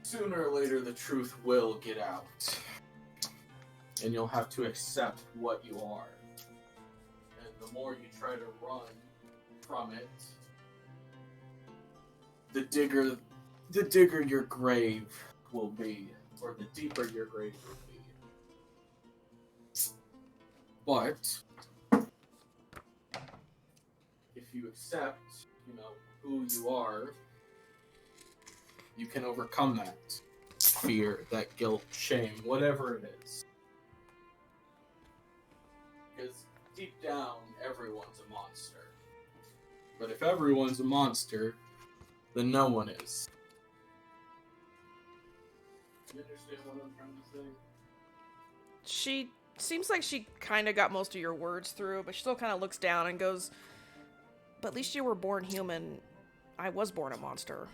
sooner or later the truth will get out. And you'll have to accept what you are. And the more you try to run from it, the digger your grave will be, or the deeper your grave will be. But if you accept, who you are, you can overcome that fear, that guilt, shame, whatever it is. Because deep down, everyone's a monster. But if everyone's a monster, then no one is. You understand what I'm trying to say? She seems like she kind of got most of your words through, but she still kind of looks down and goes, "But at least you were born human. I was born a monster.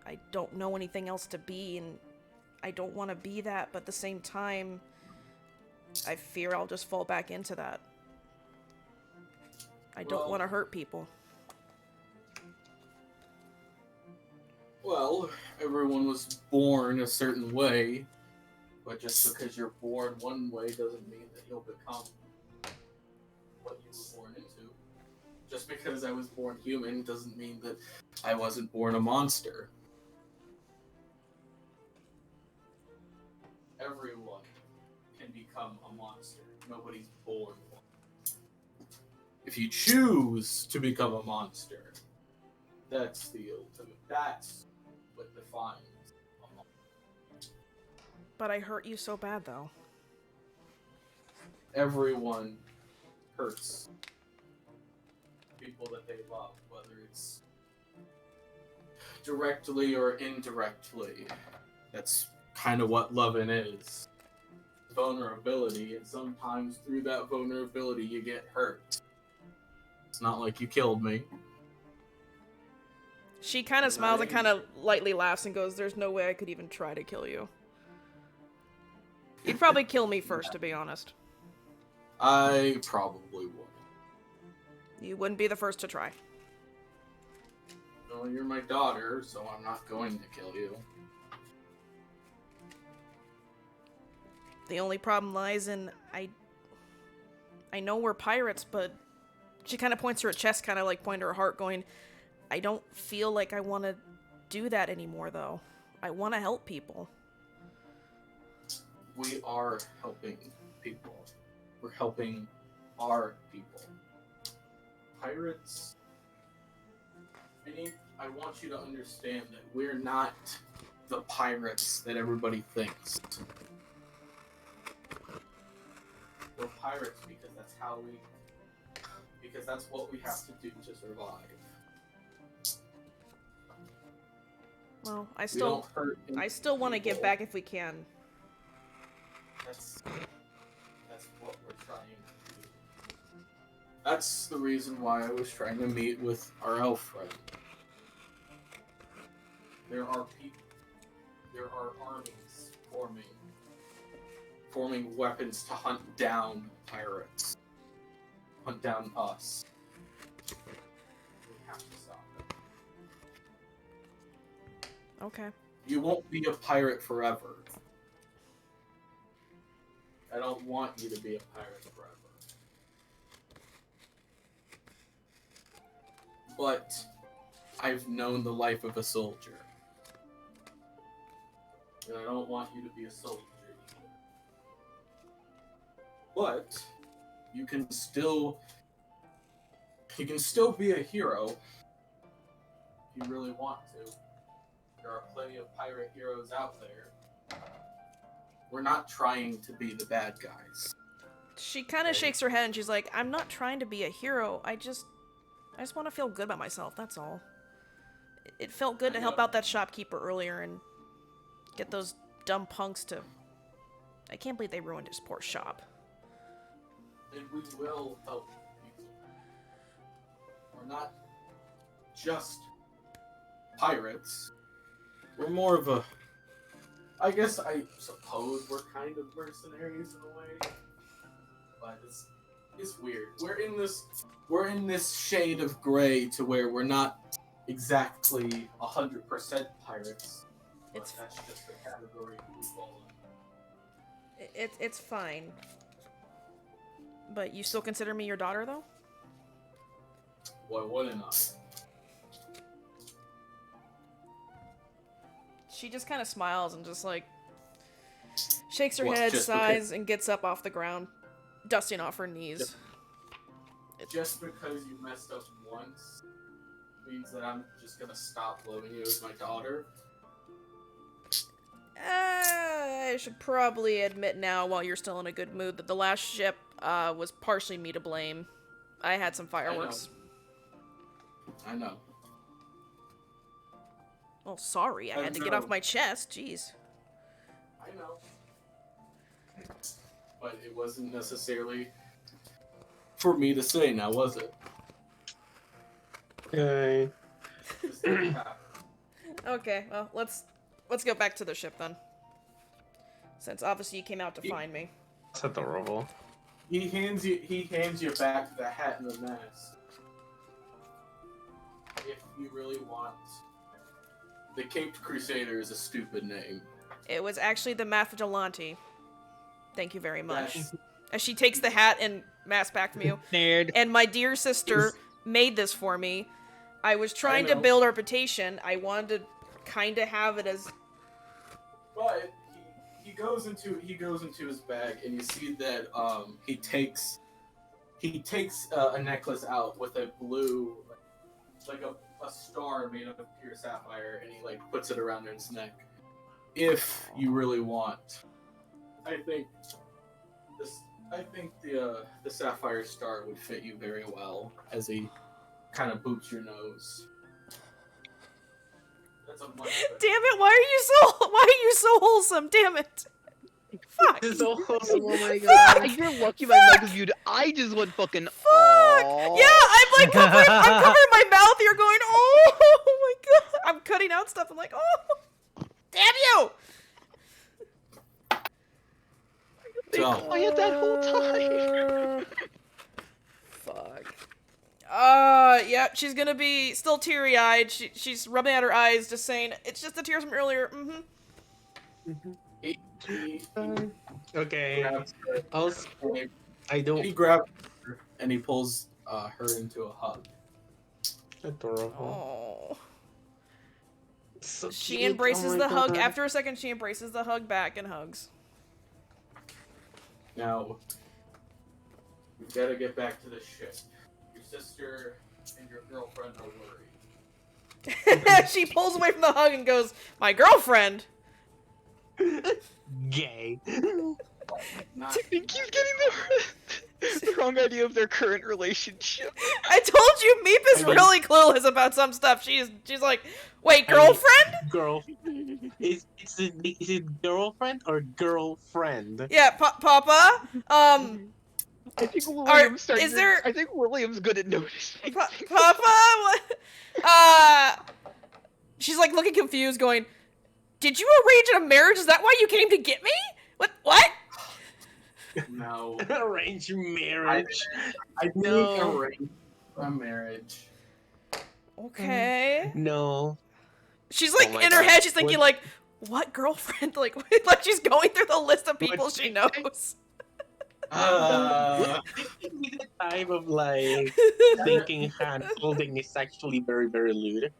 I don't know anything else to be, and I don't want to be that, but at the same time, I fear I'll just fall back into that. I don't want to hurt people." Well, everyone was born a certain way, but just because you're born one way doesn't mean that you'll become what you were born into. Just because I was born human doesn't mean that I wasn't born a monster. Everyone can become a monster. Nobody's born one. If you choose to become a monster, that's the ultimate. That's what defines a monster. But I hurt you so bad, though. Everyone hurts people that they love, whether it's directly or indirectly. That's kind of what loving is. Vulnerability, and sometimes through that vulnerability you get hurt. It's not like you killed me. She kind of smiles and kind of lightly laughs and goes, "There's no way I could even try to kill you. You'd probably kill me first, to be honest. I probably would. You wouldn't be the first to try." Well, you're my daughter, so I'm not going to kill you. The only problem lies in I know we're pirates, but she kind of points to her chest, kind of like pointing to her heart, going, "I don't feel like I want to do that anymore, though. I want to help people." We are helping people. We're helping our people. Pirates, I want you to understand that we're not the pirates that everybody thinks. We're pirates because that's what we have to do to survive. Well, We don't hurt I still want to give people. back if we can. That's what we're trying to do. That's the reason why I was trying to meet with our elf friend. There are armies forming weapons to hunt down pirates. Hunt down us. We have to stop them. Okay. You won't be a pirate forever. I don't want you to be a pirate forever. But I've known the life of a soldier. And I don't want you to be a soldier either. But you can still be a hero if you really want to. There are plenty of pirate heroes out there. We're not trying to be the bad guys. She kind of shakes her head and she's like, "I'm not trying to be a hero. I just want to feel good about myself, that's all." It felt good to help out that shopkeeper earlier and get those dumb punks to... I can't believe they ruined his poor shop. And we will help people. We're not just pirates. We're more of a... I guess I suppose we're kind of mercenaries in a way. But it's weird. We're in this shade of gray to where we're not exactly 100% pirates. But that's just the category we fall in. It's fine. But you still consider me your daughter, though? Why wouldn't I? She just kind of smiles and just, like, shakes her What, head, just sighs, and gets up off the ground, dusting off her knees. Just because you messed up once means that I'm just gonna stop loving you as my daughter? I should probably admit now, while you're still in a good mood, that the last ship was partially me to blame. I had some fireworks. I know. Oh, sorry. I had to get off my chest. Jeez. I know. But it wasn't necessarily for me to say now, was it? Okay. Just let it happen. Okay, well, let's go back to the ship then. Since obviously you came out to find me. That's adorable. He hands you back the hat and the mask. If you really want. The Caped Crusader is a stupid name. It was actually the Mathagilante. Thank you very much. That's- As she takes the hat and mask back from you. Nerd. And my dear sister made this for me. I was trying to know. build a reputation. I wanted to kind of have it as... But he goes into his bag and you see that he takes a necklace out with a blue like a star made up of pure sapphire, and he like puts it around his neck. If you really want, I think the sapphire star would fit you very well as he kind of boots your nose. That's a much better. Damn it, why are you so wholesome? Damn it. Fuck. This is so wholesome, oh my Ah, god. you're lucky my mic is muted. I just went fucking. Fuck! Aw. Yeah, I'm covering my mouth. You're going, oh my god. I'm cutting out stuff. I'm like, oh, damn you! They quiet that whole time. Fuck. Yeah, she's gonna be still teary-eyed. She's rubbing at her eyes, just saying, it's just the tears from earlier. Mm-hmm. Okay. I He don't. grabs her and he pulls her into a hug. Adorable. Oh. So She cute, embraces oh my the hug. God. After a second, she embraces the hug back and hugs. Now, we've got to get back to the ship. Your sister and your girlfriend are worried. She pulls away from the hug and goes, my girlfriend? Gay. Not He keeps getting the wrong idea of their current relationship. I told you, Meep is really clueless about some stuff. She's like, wait, girlfriend? Girl. Is it girlfriend or girlfriend? Yeah, Papa. I think William's starting is to- there- I think William's good at noticing. Papa? She's like looking confused, going, did you arrange a marriage? Is that why you came to get me? What? no. Arranged marriage. I didn't No. arrange a marriage. Okay. No. She's like, Oh my in her God. head, she's thinking like, what girlfriend? Like she's going through the list of people What- she knows. The type of like thinking hand holding is actually very, very lewd.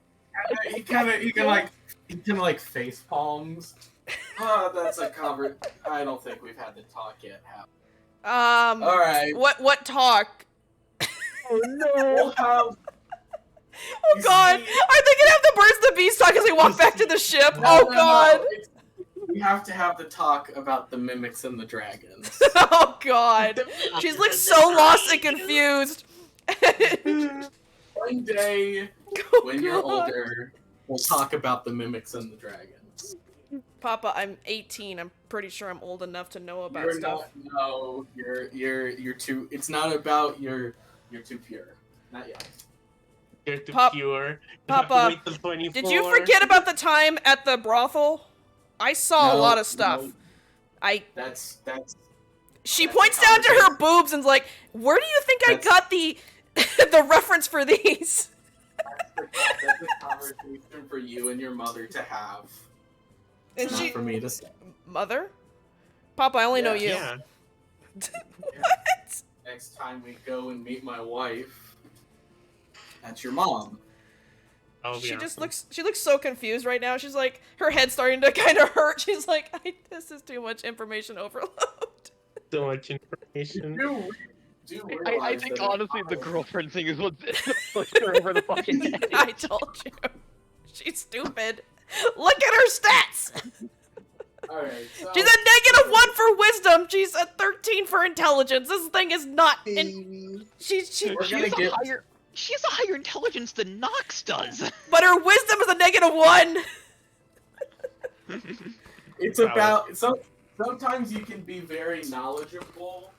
he kind of face palms. That's a cover. I don't think we've had the talk yet. All right. What talk? Oh no. We'll have. Oh You god, see- are they gonna have the birds and the bees talk as they walk back to the ship? No, Oh no, god. We have to have the talk about the mimics and the dragons. Oh god. She's like so lost and confused. One day, Oh, when you're God. older, we'll talk about the mimics and the dragons. Papa, I'm 18. I'm pretty sure I'm old enough to know about You're stuff. not. No, you're too. It's not about you're too pure. Not yet. You're too Pop- pure. Papa, Wait till 24. Did you forget about the time at the brothel? I saw a No, lot of stuff. no. I. That's. She That's points a down to her conversation. boobs and's like, "Where do you think I That's- got the the reference for these?" That's a conversation for you and your mother to have. And Not she, for me to say. mother, Papa, I only know you. Yeah. What? Next time we go and meet my wife, that's your mom. I'll be She just awesome. She looks so confused right now. She's like, her head's starting to kind of hurt. She's like, this is too much information overload. So much information. Do I realize think that honestly the it's- girlfriend thing is what pushed her over the fucking edge. I told you. She's stupid. Look at her stats. Alright, so She's a -1 for wisdom. She's a 13 for intelligence. This thing is not. She. We're gonna get She has a higher intelligence than Nox does. But her wisdom is a -1. it's about sometimes you can be very knowledgeable.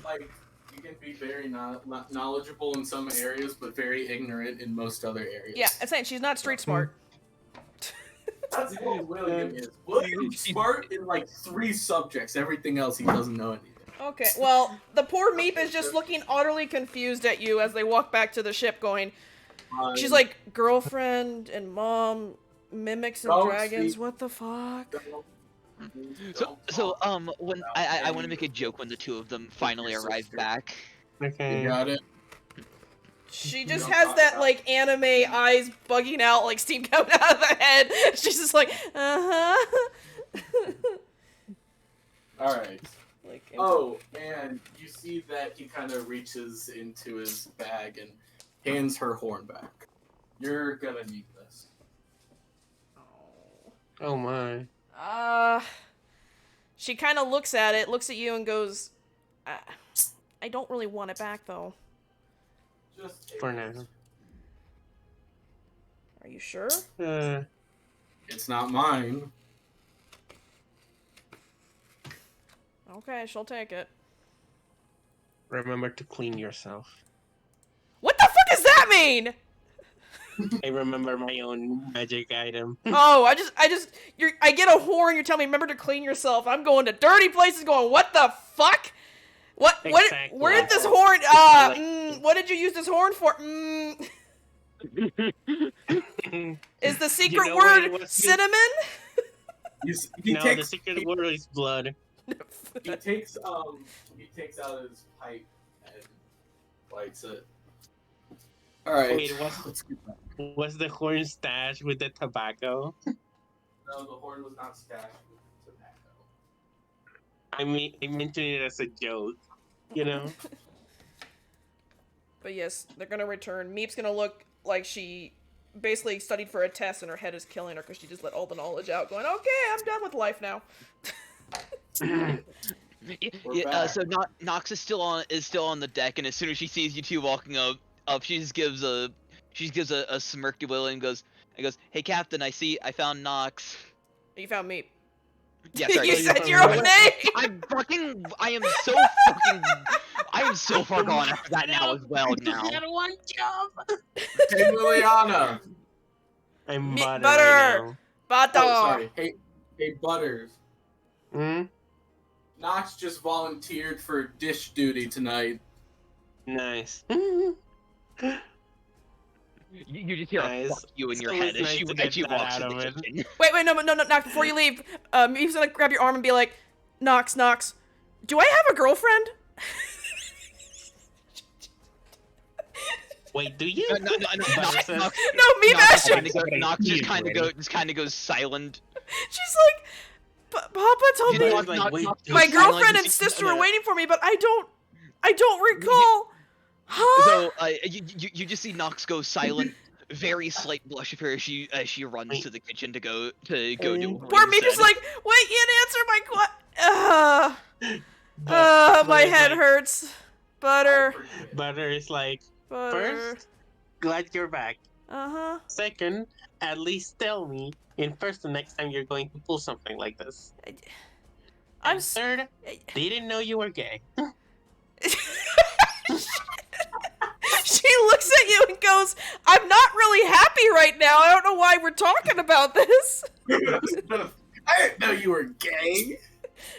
Like you can be very knowledgeable in some areas, but very ignorant in most other areas. Yeah, I'm saying she's not street smart. That's what William is. William's smart in like 3 subjects. Everything else he doesn't know anything. Okay, well, the poor Meep is just looking utterly confused at you as they walk back to the ship going, she's like, girlfriend and mom, mimics and Don't dragons, speak. what the fuck? So when I want to make a joke when the two of them finally arrive back. Okay. You got it. She just has that, like, anime eyes bugging out, like, steam coming out of the head. She's just like, uh-huh. Alright. Like, Oh, and you see that he kind of reaches into his bag and hands her horn back. You're gonna need this. Oh my. She kind of looks at it, looks at you, and goes, I don't really want it back, though. Just take For it. now. Are you sure? It's not mine. Okay, she'll take it. Remember to clean yourself. What the fuck does that mean? I remember my own magic item. Oh, I get a horn, you're telling me remember to clean yourself. I'm going to dirty places going, what the fuck? Exactly. Where did this horn, Like- what did you use this horn for? Is the secret know what it word was? cinnamon? He No, the takes secret word is blood. he takes out his pipe and lights it. All right. Wait, Let's get back. Was the horn stashed with the tobacco? No, the horn was not stashed with tobacco. I mentioned it as a joke. You know? But yes, they're gonna return. Meep's gonna look like she basically studied for a test and her head is killing her because she just let all the knowledge out going, okay, I'm done with life now. We're back. So Nox is still on the deck, and as soon as she sees you two walking up, she just gives a smirk to Will and goes, "Hey, Captain, I found Nox." You found Meep. Yeah, sorry. You you said found your own Meep. name! I am so far gone after that now as well now. one job. Hey, Liliana. I'm Butter. butter right Butter! Oh, sorry. Hey, Butters. now. Nox just volunteered for dish duty tonight. Nice. You just hear a Nice. fuck you in It's your always head as nice she to get that walks out in the of it. kitchen. Wait, no, Nox, before you leave, Meep's gonna grab your arm and be like, Nox, do I have a girlfriend? Wait, do you? No, Nox- No, Meep asked you. Nox just kind of goes silent. She's like, Papa told You me know, like, wait, my do girlfriend silent- and sister were waiting for me, but I don't recall. Huh? So you just see Nox go silent, very slight blush of her as she runs to the kitchen to go do. Poor Meep is like, wait, you didn't answer my question. But- My but head like, hurts. Butter. Butter is like, Butter. first, glad you're back. Uh-huh. Second, At least tell me in person next time you're going to pull something like this. I'm And third, they didn't know you were gay. She looks at you and goes, I'm not really happy right now. I don't know why we're talking about this. I didn't know you were gay.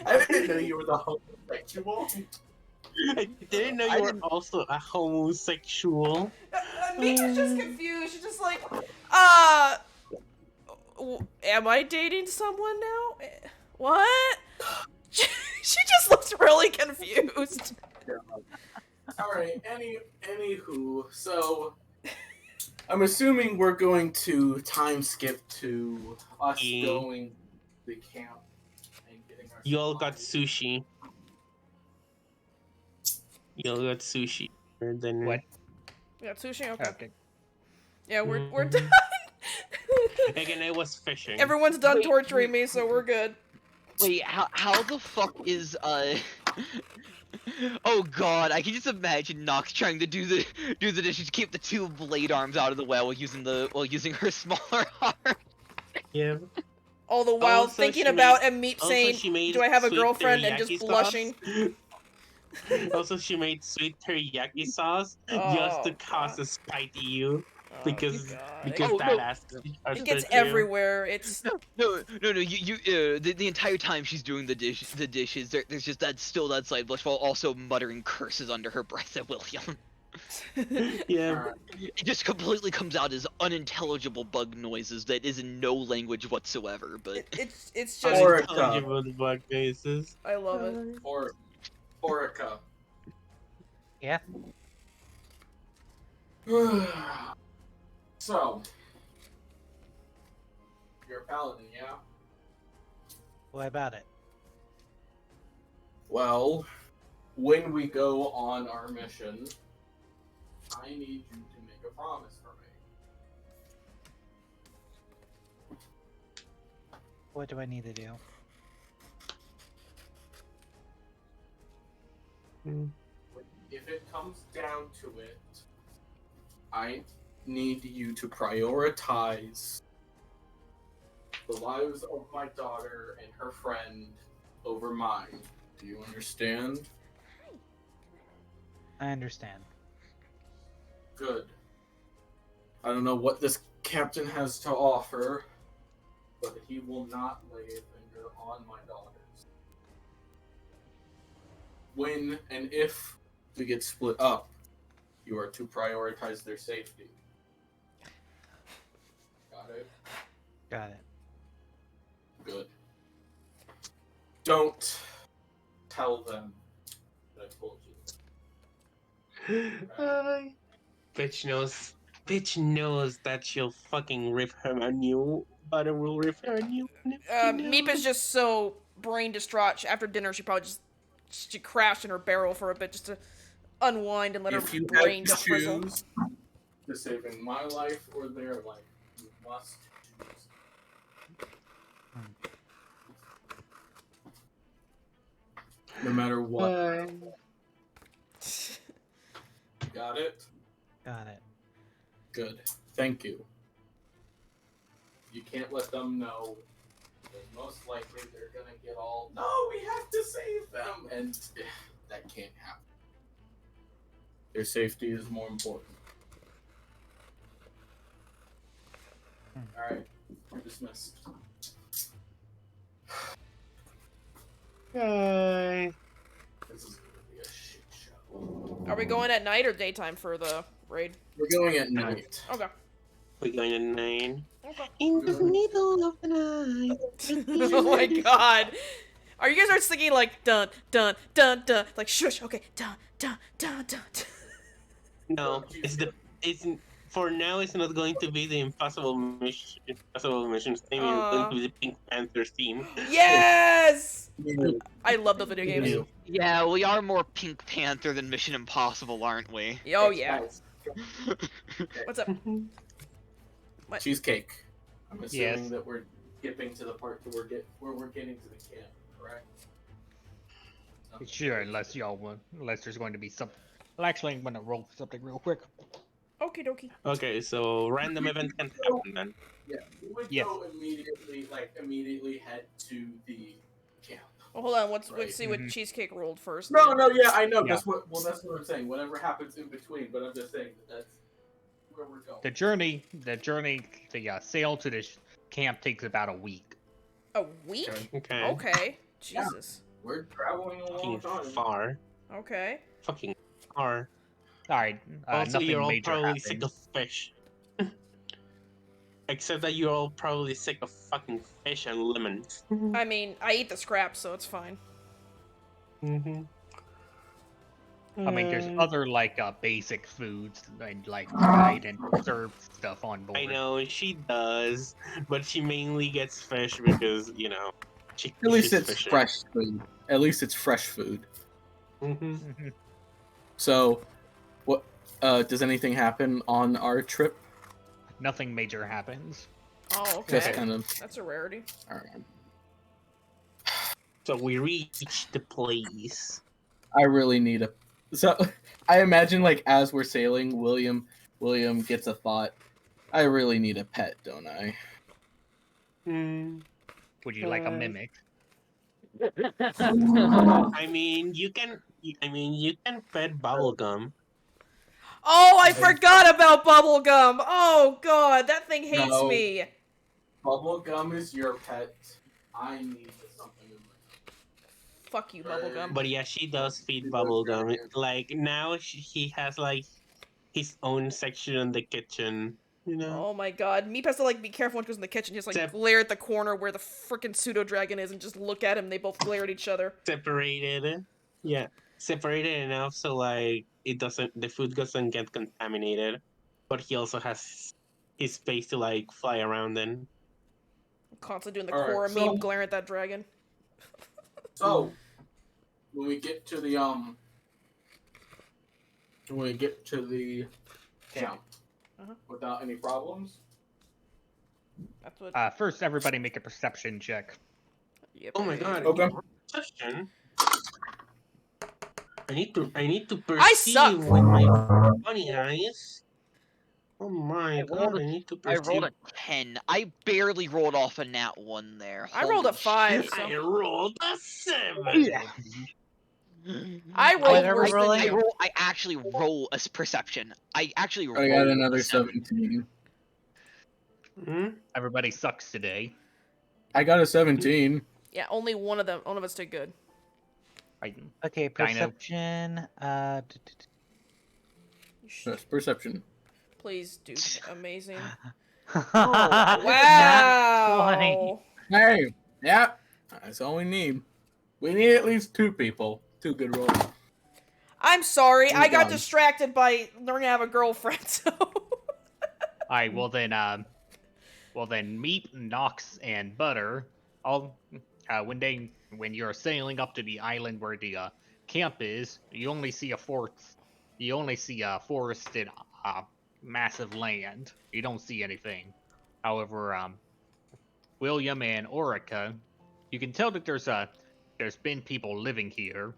I didn't know you were the homosexual. I didn't know you were also a homosexual. Mika's just confused. She's just like, am I dating someone now? What? She just looks really confused. Alright, anywho, so I'm assuming we're going to time skip to us going to the camp and getting our You all got supplies. sushi. You all got sushi for dinner. What? We got sushi? Okay. Okay. Yeah, we're done. Again, I was fishing. Everyone's done Wait, torturing me, so we're good. Wait, how the fuck is Oh god, I can just imagine Nox trying to do the dishes to keep the two blade arms out of the way while using her smaller arm. Yeah. All the while Also, thinking she about made- and Meep also, saying, she made do I have a sweet girlfriend? And teriyaki just sauce. blushing. Also, she made sweet teriyaki sauce just Oh, to cause God. a spite to you Oh, because God. because Oh, that no. ass. It gets everywhere. It's No, the entire time she's doing the dishes, there's just that side blush while also muttering curses under her breath at William. Yeah. It just completely comes out as unintelligible bug noises that is in no language whatsoever, but it's just Unintelligible bug noises. I love it. Orica. Yeah. So, you're a paladin, yeah? What about it? Well, when we go on our mission, I need you to make a promise for me. What do I need to do? If it comes down to it, I need you to prioritize the lives of my daughter and her friend over mine. Do you understand? I understand. Good. I don't know what this captain has to offer, but he will not lay a finger on my daughters. When and if we get split up, you are to prioritize their safety. Got it? Got it. Good. Don't tell them that I told you. Bitch knows that she'll fucking rip her a new butter will rip her a new. Meep is just so brain distraught. After dinner, she crashed in her barrel for a bit just to unwind and let If her you brain have to frizzle. choose to saving my life or their life, you must choose. No matter what. Got it? Got it. Good. Thank you. You can't let them know. Because most likely they're gonna get all, no, we have to save them! And that can't happen. Their safety is more important. Alright, you're dismissed. Hey. This is gonna be a shit show. Are we going at night or daytime for the raid? We're going at night. Okay. We're going to 9. Okay. In the middle of the night. Oh my god. Are you guys are singing like dun dun dun dun like shush okay dun dun dun dun dun. No, it's for now. It's not going to be the Impossible Missions theme. It's going to be the Pink Panther theme. Yes! I love those video games. Yeah, we are more Pink Panther than Mission Impossible, aren't we? Oh yeah. What's up? What? Cheesecake. I'm assuming Yes. that we're skipping to the part where we're getting to the camp, correct? Sure, unless there's going to be some. Well, actually, I'm gonna roll something real quick. Okie dokie. Okay, so random event can happen then. Yeah, we would Yes. go immediately head to the camp. Well, hold on. Let's Right. see what Mhm. Cheesecake rolled first. No, yeah, I know. Yeah. That's what I'm saying. Whatever happens in between, but I'm just saying that's where we're going. The journey, the sail to this camp takes about a week. A week? Okay. Okay. Okay. Jesus. We're traveling a long Fucking time. far. Okay. Fucking far. All right, Also, nothing you're all major probably sick happens. of fish. Except that you're all probably sick of fucking fish and lemons. I mean, I eat the scraps, so it's fine. Mm-hmm. I mean, there's other like basic foods and like fried and preserved stuff on board. I know she does, but she mainly gets fish because she. At least she's it's fishing. fresh food. At least it's fresh food. Mm-hmm. Mhm. So, what? Does anything happen on our trip? Nothing major happens. Oh, okay. Just kind of. That's a rarity. All right. So we reach the place. I really need a. So, I imagine like as we're sailing, William gets a thought. I really need a pet, don't I? Hmm. Would you like a mimic? I mean, you can. You can pet bubblegum. Oh, I forgot about bubblegum. Oh god, that thing hates No. me. Bubblegum is your pet. I need something in my. Fuck you, bubblegum. But yeah, she does feed She does bubblegum. very Like now, he has like his own section in the kitchen. Oh my god. Meep has to like be careful when he goes in the kitchen. He just like Except- glare at the corner where the frickin' pseudo dragon is and just look at him. They both glare at each other. Separated. Yeah, separated enough so like the food doesn't get contaminated, but he also has his space to like fly around in. Constantly doing the Alright, Korra so- meme, glaring at that dragon. So, when we get to the camp, Uh-huh. without any problems. That's what. First, everybody make a perception check. Yep. Oh my god! Okay. Question. I need to I suck. perceive with my bunny eyes. Oh my god! I need to I perceive. rolled a 10. I barely rolled off a nat 1 there. I rolled a Holy 5, shit. I so. rolled a 7. I rolled What are we worse than rolling? you. I actually roll a perception. I actually roll. I got another a 7. 17. Hmm? Everybody sucks today. I got a 17. Yeah, only one of us did good. Okay, Dino. perception. Yes, perception. Please do amazing. Nat Wow. 20. Hey, yeah, that's all we need. We need at least 2 people. 2 good rolls. I'm sorry, I got done. distracted by learning to have a girlfriend, so. Alright, well then, Meat, Nox, and Butter, all when you're sailing up to the island where the camp is, you only see a forested, massive land. You don't see anything. However, William and Orica, you can tell that there's been people living here,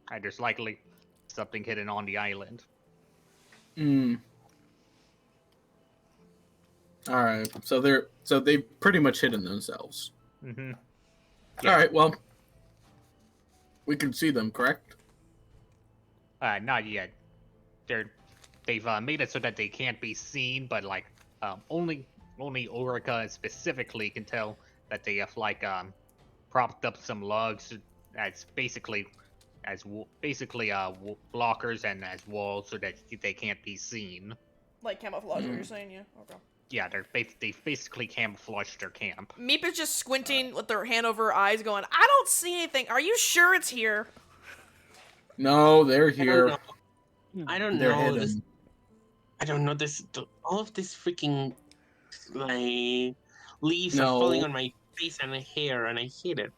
and there's likely something hidden on the island. All right. So they've pretty much hidden themselves. Mm-hmm. All right. Well, we can see them, correct? Not yet. They've made it so that they can't be seen, but like only Orica specifically can tell that they have like propped up some logs as basically blockers and as walls so that they can't be seen. Like camouflage, what you're saying, yeah? Okay. Yeah, they've basically camouflaged their camp. Meep is just squinting with their hand over her eyes, going, I don't see anything. Are you sure it's here? No, they're here. I don't They're know. This, hidden. I don't know this. All of this freaking like leaves No. are falling on my face and hair, and I hate it.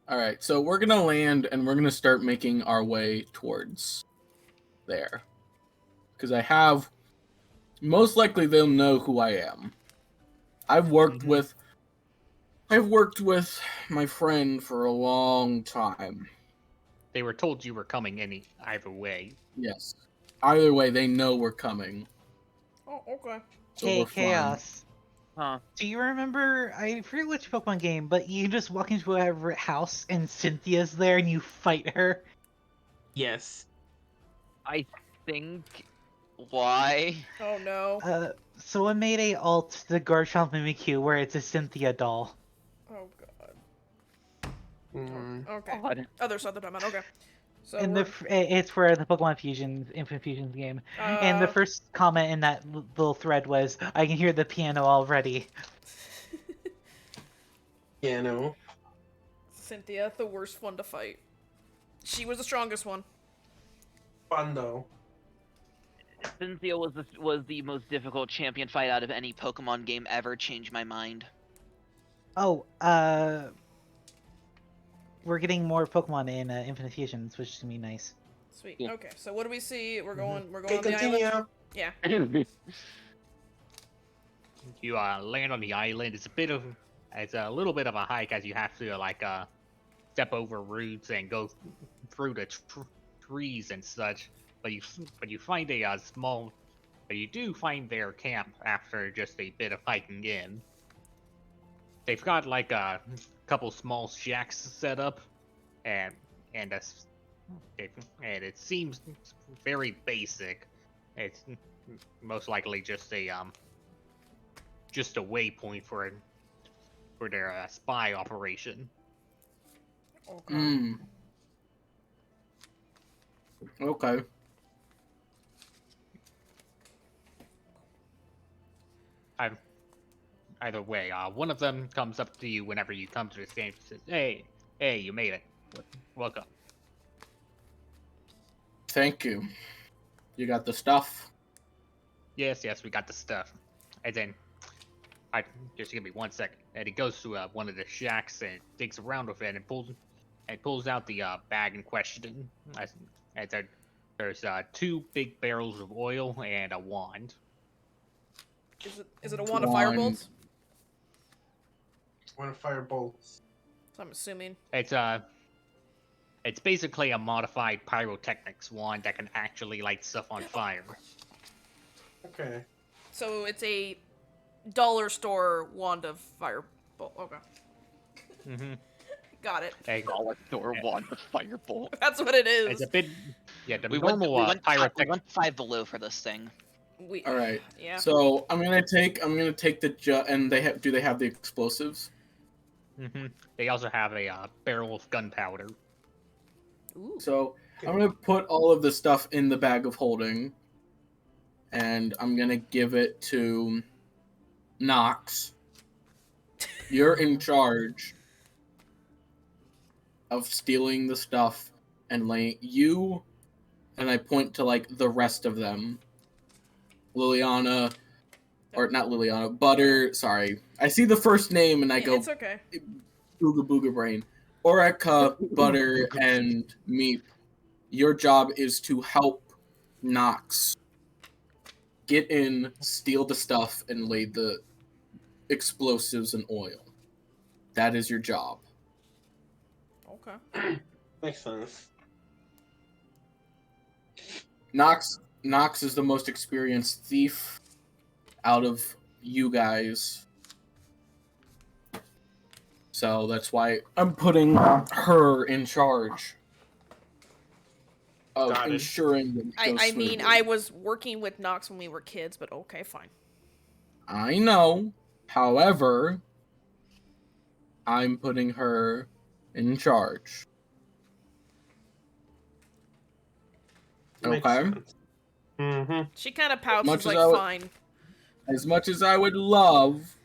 All right. So we're gonna land and we're gonna start making our way towards there, because I have. Most likely, they'll know who I am. I've worked with my friend for a long time. They were told you were coming either way. Yes. Either way, they know we're coming. Oh, okay. So Hey, we're fine. Chaos. Huh. Do you remember? I forget which Pokemon game, but you just walk into a house and Cynthia's there and you fight her. Yes. I think. Why? Oh no. Someone made a alt the Garchomp Mimikyu where it's a Cynthia doll. Oh god. Mm. Okay. God. Oh, there's something about okay. So And we're, it's for the Pokemon Fusions, Infinite Fusions game. And the first comment in that little thread was, "I can hear the piano already." Yeah, no. Cynthia, the worst one to fight. She was the strongest one. Fun though. Cynthia was the most difficult champion fight out of any Pokemon game ever. Changed my mind. Oh, we're getting more Pokemon in Infinite Fusions, which is gonna be nice. Sweet. Yeah. Okay, so what do we see? We're going Okay, on the continue. island. Yeah. You land on the island. It's a little bit of a hike as you have to step over roots and go through the trees and such. But you find but you do find their camp after just a bit of hiking in. They've got like a couple small shacks set up, and and that's and it seems very basic. It's most likely just a waypoint for their spy operation. Okay. Hmm. Okay. Either way, one of them comes up to you whenever you come to the stage and says, hey, you made it. Welcome." Thank you. You got the stuff. Yes, we got the stuff. And then, just give me 1 second. And he goes to one of the shacks and digs around with it and pulls out the bag in question. And there's 2 big barrels of oil and a wand. Is it a wand of Wand. firebolts? One of firebolts. So I'm assuming. It's basically a modified pyrotechnics wand that can actually light stuff on fire. Okay. So it's a dollar store wand of firebolt. Okay. Mm-hmm. Got it. Dollar store wand with firebolt. That's what it It's is. a bit, yeah. The We normal went pyrotechnics. 5 below for this thing. All right. Yeah. So I'm gonna take the and do they have the explosives? Mm-hmm. They also have a barrel of gunpowder. Ooh. So I'm gonna put all of the stuff in the bag of holding, and I'm gonna give it to Nox. You're in charge of stealing the stuff and laying you, and I point to like the rest of them. Liliana, or not Liliana, Butter. Sorry, I see the first name and I go It's okay. booga booga brain. Orica, Butter, and Meep. Your job is to help Nox get in, steal the stuff, and lay the explosives and oil. That is your job. Okay. Makes sense. Nox is the most experienced thief out of you guys. So that's why I'm putting her in charge of Got it. ensuring that it goes I mean, smoothly. I was working with Nox when we were kids, but okay, fine. I know. However, I'm putting her in charge. Makes Okay. sense. Mm-hmm. She kind of pouts. Much She's like, as I would- fine. As much as I would love,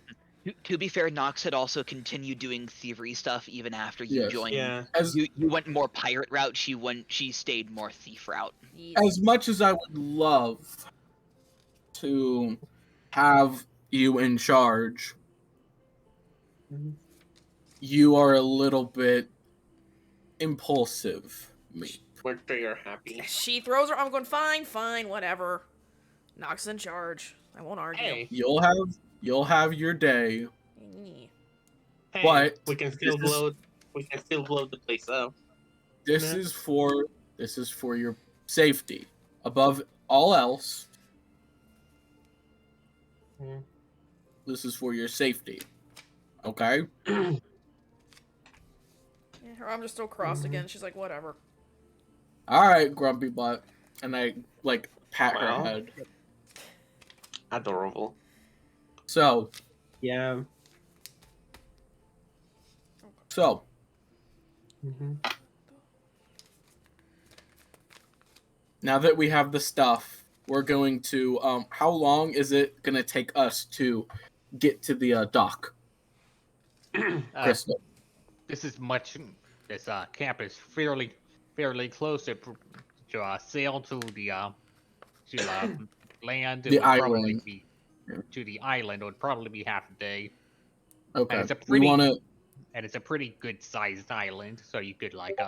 To be fair, Nox had also continued doing thievery stuff even after you Yes. joined. Yeah. You went more pirate route. She stayed more thief route. as much as I would love to have you in charge, you are a little bit impulsive, me. We're trigger happy. She throws her. I'm going, fine, whatever. Nox is in charge. I won't argue. Hey, You'll have your day. Eh. hey, But we can still this is- blow. We can still blow the place up. This Yeah. is for your safety. Above all else, This is for your safety. Okay? Yeah, her arms are still crossed again. She's like, whatever. Alright, grumpy butt. And I, like, pat her Wow. head. Adorable. So, Yeah. now that we have the stuff, we're going to, how long is it going to take us to get to the dock? Crystal. This camp is fairly close to sail to the land. The It would probably island. be to the island. It would probably be half a day. Okay. And it's a We pretty want to... and it's a pretty good sized island, so you could like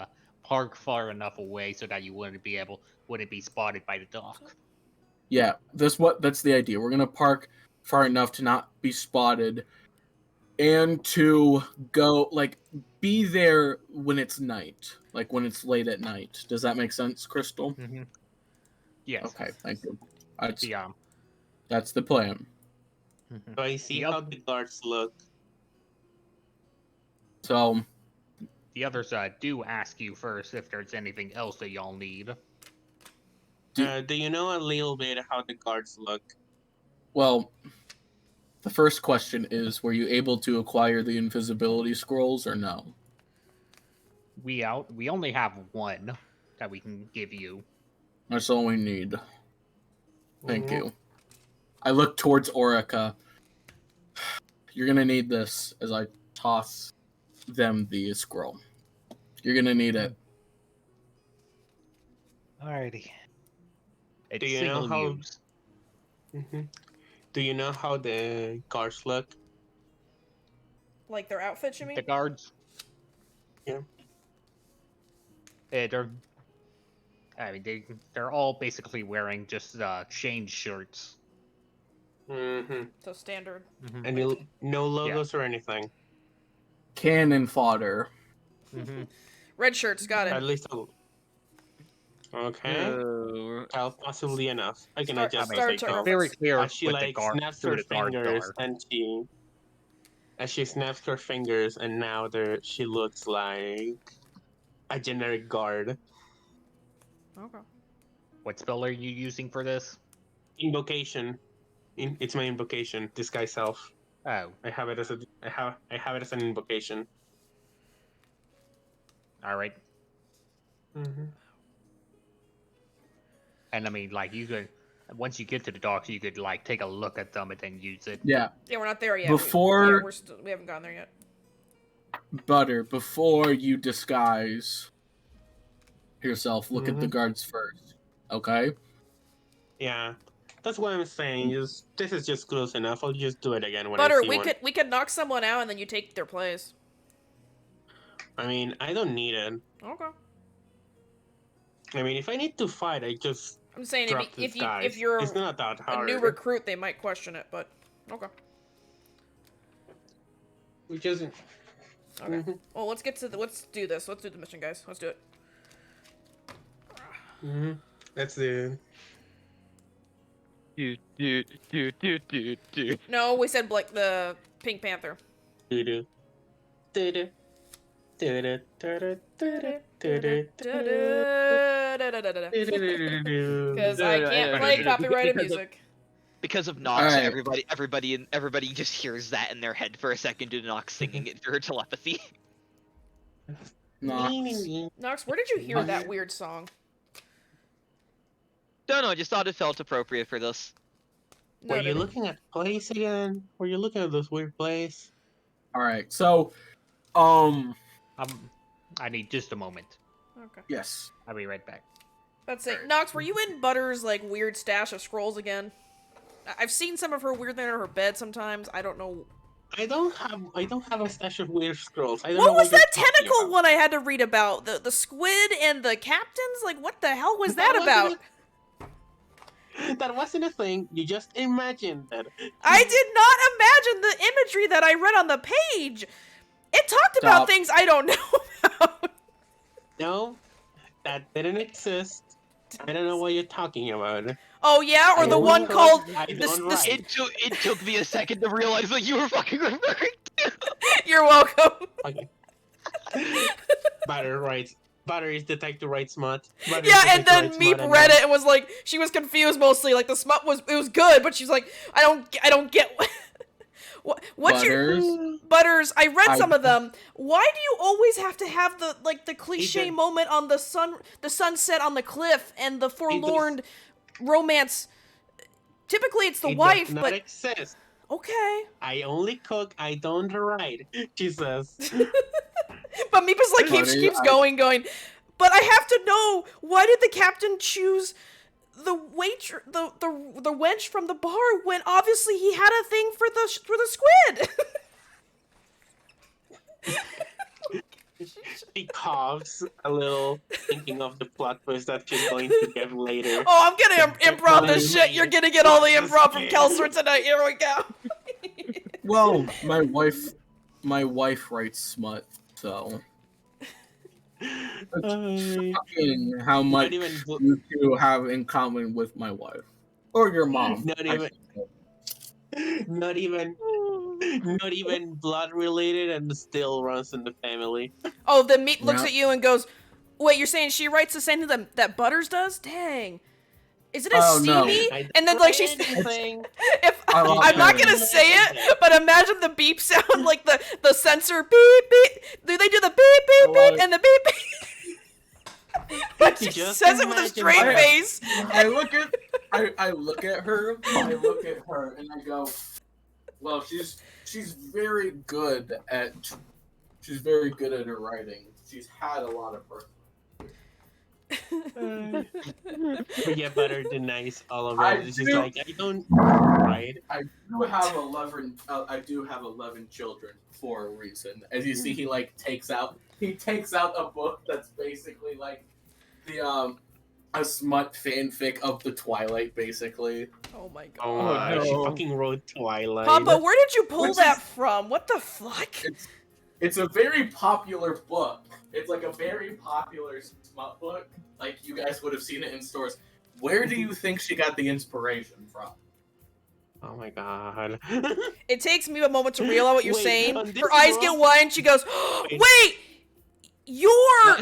park far enough away so that you wouldn't be spotted by the dock. Yeah, that's the idea. We're gonna park far enough to not be spotted, and to go be there when it's night, like when it's late at night. Does that make sense, Crystal? Mm-hmm. Yes. Okay, thank you. That's the plan. So I see how the guards look. So the others do ask you first if there's anything else that y'all need. Do you know a little bit how the guards look? Well, the first question is, were you able to acquire the invisibility scrolls or no? We only have one that we can give you. That's all we need. Thank you. I look towards Orica. You're gonna need this as I toss them the scroll. You're gonna need it. Alrighty. It's Do you know single how- use. Do you know how the guards look? Like their outfits, you mean? The guards? Yeah. They're all basically wearing just chain shirts. So standard. And no logos or anything. Cannon fodder. Red shirts, got At it. least okay. Well, possibly enough. I can Start- adjust start as to I go. Very clear As she what the guard, snaps who her the guards fingers are. and she snaps her fingers and now she looks like a generic guard. Okay. What spell are you using for this? Invocation. It's my invocation. Disguise self. Oh, I have it as an invocation. all right. And I mean, you could, once you get to the docks, you could take a look at them and then use it. Yeah. Yeah, we're not there yet. Before- we haven't gotten there yet. Butter, before you disguise yourself, look at the guards first. Okay? Yeah. That's what I'm saying. This is just close enough. I'll just do it again when I Butter, see one. we could knock someone out and then you take their place. I mean, I don't need it. Okay. I mean, if I need to fight, I just I'm saying drop if you're it's not that a hard. new recruit, they might question it, but okay. Which isn't. Okay. Well, let's do this. Let's do the mission, guys. Let's do it. That's the. No, we said the Pink Panther. Doo-doo. Doo-doo. Doo-doo. Doo-doo. Doo-doo. Doo-doo. Because I can't play copyrighted music. Because of Nox, Alright. everybody just hears that in their head for a second to Nox singing it through her telepathy. Nox. Nox, where did you hear that weird song? No, I just thought it felt appropriate for this. Were you Noted. looking at plays again? Were you looking at those weird plays? Alright, so, I need just a moment. Okay. yes. I'll be right back. Let's see. Nox, were you in Butter's weird stash of scrolls again? I've seen some of her weird thing on her bed sometimes. I don't know. I don't have a stash of weird scrolls. I don't know What was you're that talking tentacle about. one I had to read about? The squid and the captains? What the hell was that about? That wasn't a thing. You just imagined it. I did not imagine the imagery that I read on the page. It talked about Stop. things I don't know about. No, that didn't exist. I don't know what you're talking about. Oh yeah, or I the only one cook, called I don't write. It took me a second to realize what you were fucking referring to. You're welcome. Okay. Butter writes. Butter is detective writes smut. Butter is Yeah, and detective then writes smut, Meep and read then- it and was like, she was confused mostly. Like the smut was good, but she's like, I don't get. What's Butters. your Butters? I read I- some of them. Why do you always have to have the cliche Ethan. moment on the sunset on the cliff and the forlorn romance? Typically, it's the It wife, does not but exist. okay. I only cook. I don't write. She says. But Meepa's like keeps going. But I have to know, why did the captain choose the the wench from the bar when obviously he had a thing for the squid? She coughs a little, thinking of the plot twist that she's going to give later. Oh, I'm gonna improv this shit. You're gonna get all the improv from Kelsor tonight. Here we go. Well, my wife writes smut, so. It's shocking how much even you two have in common with my wife. Or your mom. Not even- Not even blood related, and still runs in the family. Oh, then Meep looks Yeah. at you and goes, "Wait, you're saying she writes the same thing that Butters does? Dang. Is it a Oh, no. steamy?" I And then don't like she's anything. if I love I'm not Butters. gonna say it, but imagine the beep sound, like the sensor beep beep. Do they do the beep beep I love beep it. and the beep beep? She Just says it with a imagine straight that. face. I look at her and I go, well, she's very good at her writing. She's had a lot of personal. But yeah, Butter denies all of I it. She's do- like, I don't write. I do have 11. I do have 11 children for a reason. As you see, he takes out a book that's basically like the a smut fanfic of the Twilight, basically. Oh my god. Oh my, no. she fucking wrote Twilight. Papa, where did you pull Which that is- from? What the fuck? It's a very popular book. It's like a very popular smut book. Like you guys would have seen it in stores. Where do you think she got the inspiration from? Oh my god. It takes me a moment to realize what you're Wait, saying. on this Her eyes world- get wide and she goes, Wait. "Wait, you're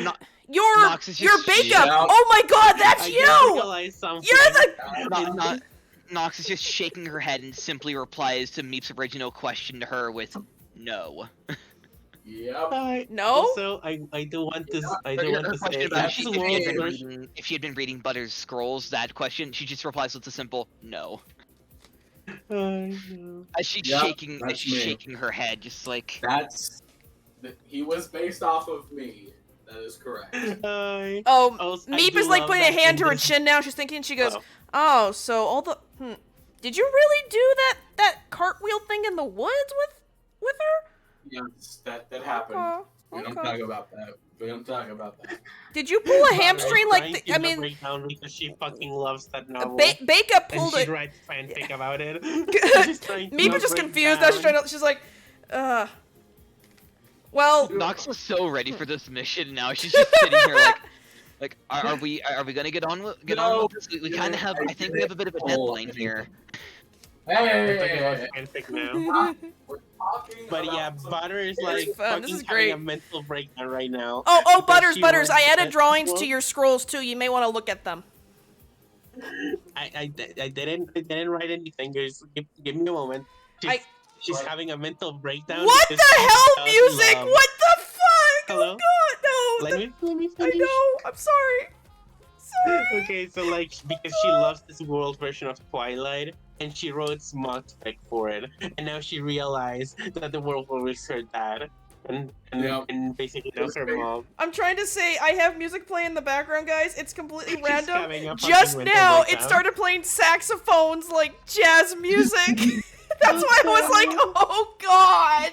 Nox is you're just Bacon. shout- Oh my god, that's I you. just realized something. You're the Nox is just shaking her head and simply replies to Meep's original question to her with no. Yep. no. Also, I do want to Her question say about that's if the she world had been version. if she had been reading Butter's scrolls, that question, she just replies with a simple no. No. As she's Yep, shaking that's me. shaking her head, just like He was based off of me. That is correct. I Oh, also- I Meep do is like love putting a that hand in to her this- chin now. She's thinking. She goes, Oh. "Oh, so all the did you really do that cartwheel thing in the woods with her?" Yes, that happened. Okay. We don't Okay. talk about that. We don't talk about that. Did you pull a Butter hamstring is like trying the, to I the mean, breakdown because she fucking loves that novel. Beka and pulled she it. writes fanfic about it. Meep is just confused. Now she's like, well, Nox was so ready for this mission, and now she's just sitting here like are we gonna get on with this? We kind of have, I think we have a bit of a deadline here. We're talking Hey, about fanfic now. we're talking But yeah, about Butter is This like is fun. This fucking is having great. a mental breakdown right now. oh, because Butters. she I writes added that drawings to book. your scrolls too. You may want to look at them. I didn't write anything. Just give me a moment. She's having a mental breakdown. What because the she hell, does music? love- What the fuck? Hello? Oh god, no. Let me I finish. know. I'm sorry. Sorry. Okay, so like because she loves this world version of Twilight, and she wrote smut fic for it, and now she realized that the world was her dad, and Yep. and basically knows her mom. I'm trying to say I have music playing in the background, guys. It's completely She's random. having a fucking Just mental now, it breakdown. started playing saxophones like jazz music. That's why I was like, oh god.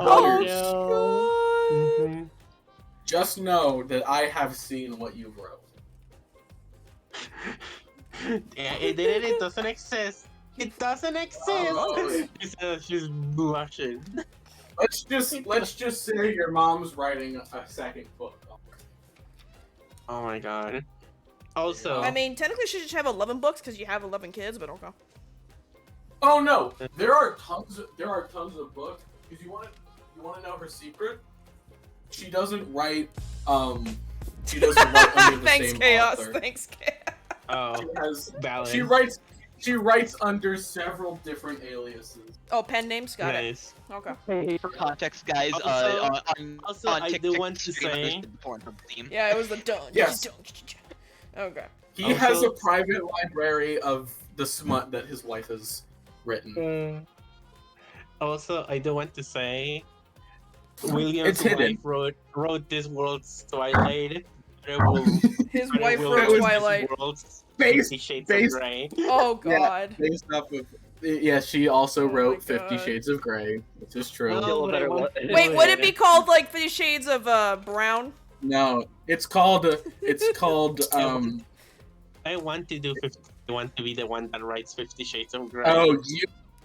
Oh, Oh, no. god. Mhm. Just know that I have seen what you wrote. Yeah, it doesn't exist. It doesn't exist. Oh. She's blushing. Let's just say your mom's writing a second book. Oh my god. Also, I mean, technically she should have 11 books because you have 11 kids, but okay. Oh no, there are tons of books. Because you want to know her secret? She doesn't write under the Thanks, same Chaos. author. Thanks, Chaos. valid. She writes under several different aliases. Oh, pen names? Got Nice. it. Okay. For context, guys, Also- on also, on I do TikTok want to stream, I say- posted the Pornhub theme. Yeah, it was the dun. Yes. Okay. He Also- has a private library of the smut that his wife has written. Also, I do want to say, William's It's hidden. wife wrote this world's Twilight. His wife Will wrote this Twilight. World's Based- 50 Shades based- of Grey. Oh, Yeah. God. Based off of, yeah, she also Oh my wrote 50 God. Shades of Grey, which is true. No, but I want- Wait, would it be called, like, 50 Shades of, Brown? No, it's called I want to do 50. I want to be the one that writes 50 Shades of Grey. oh,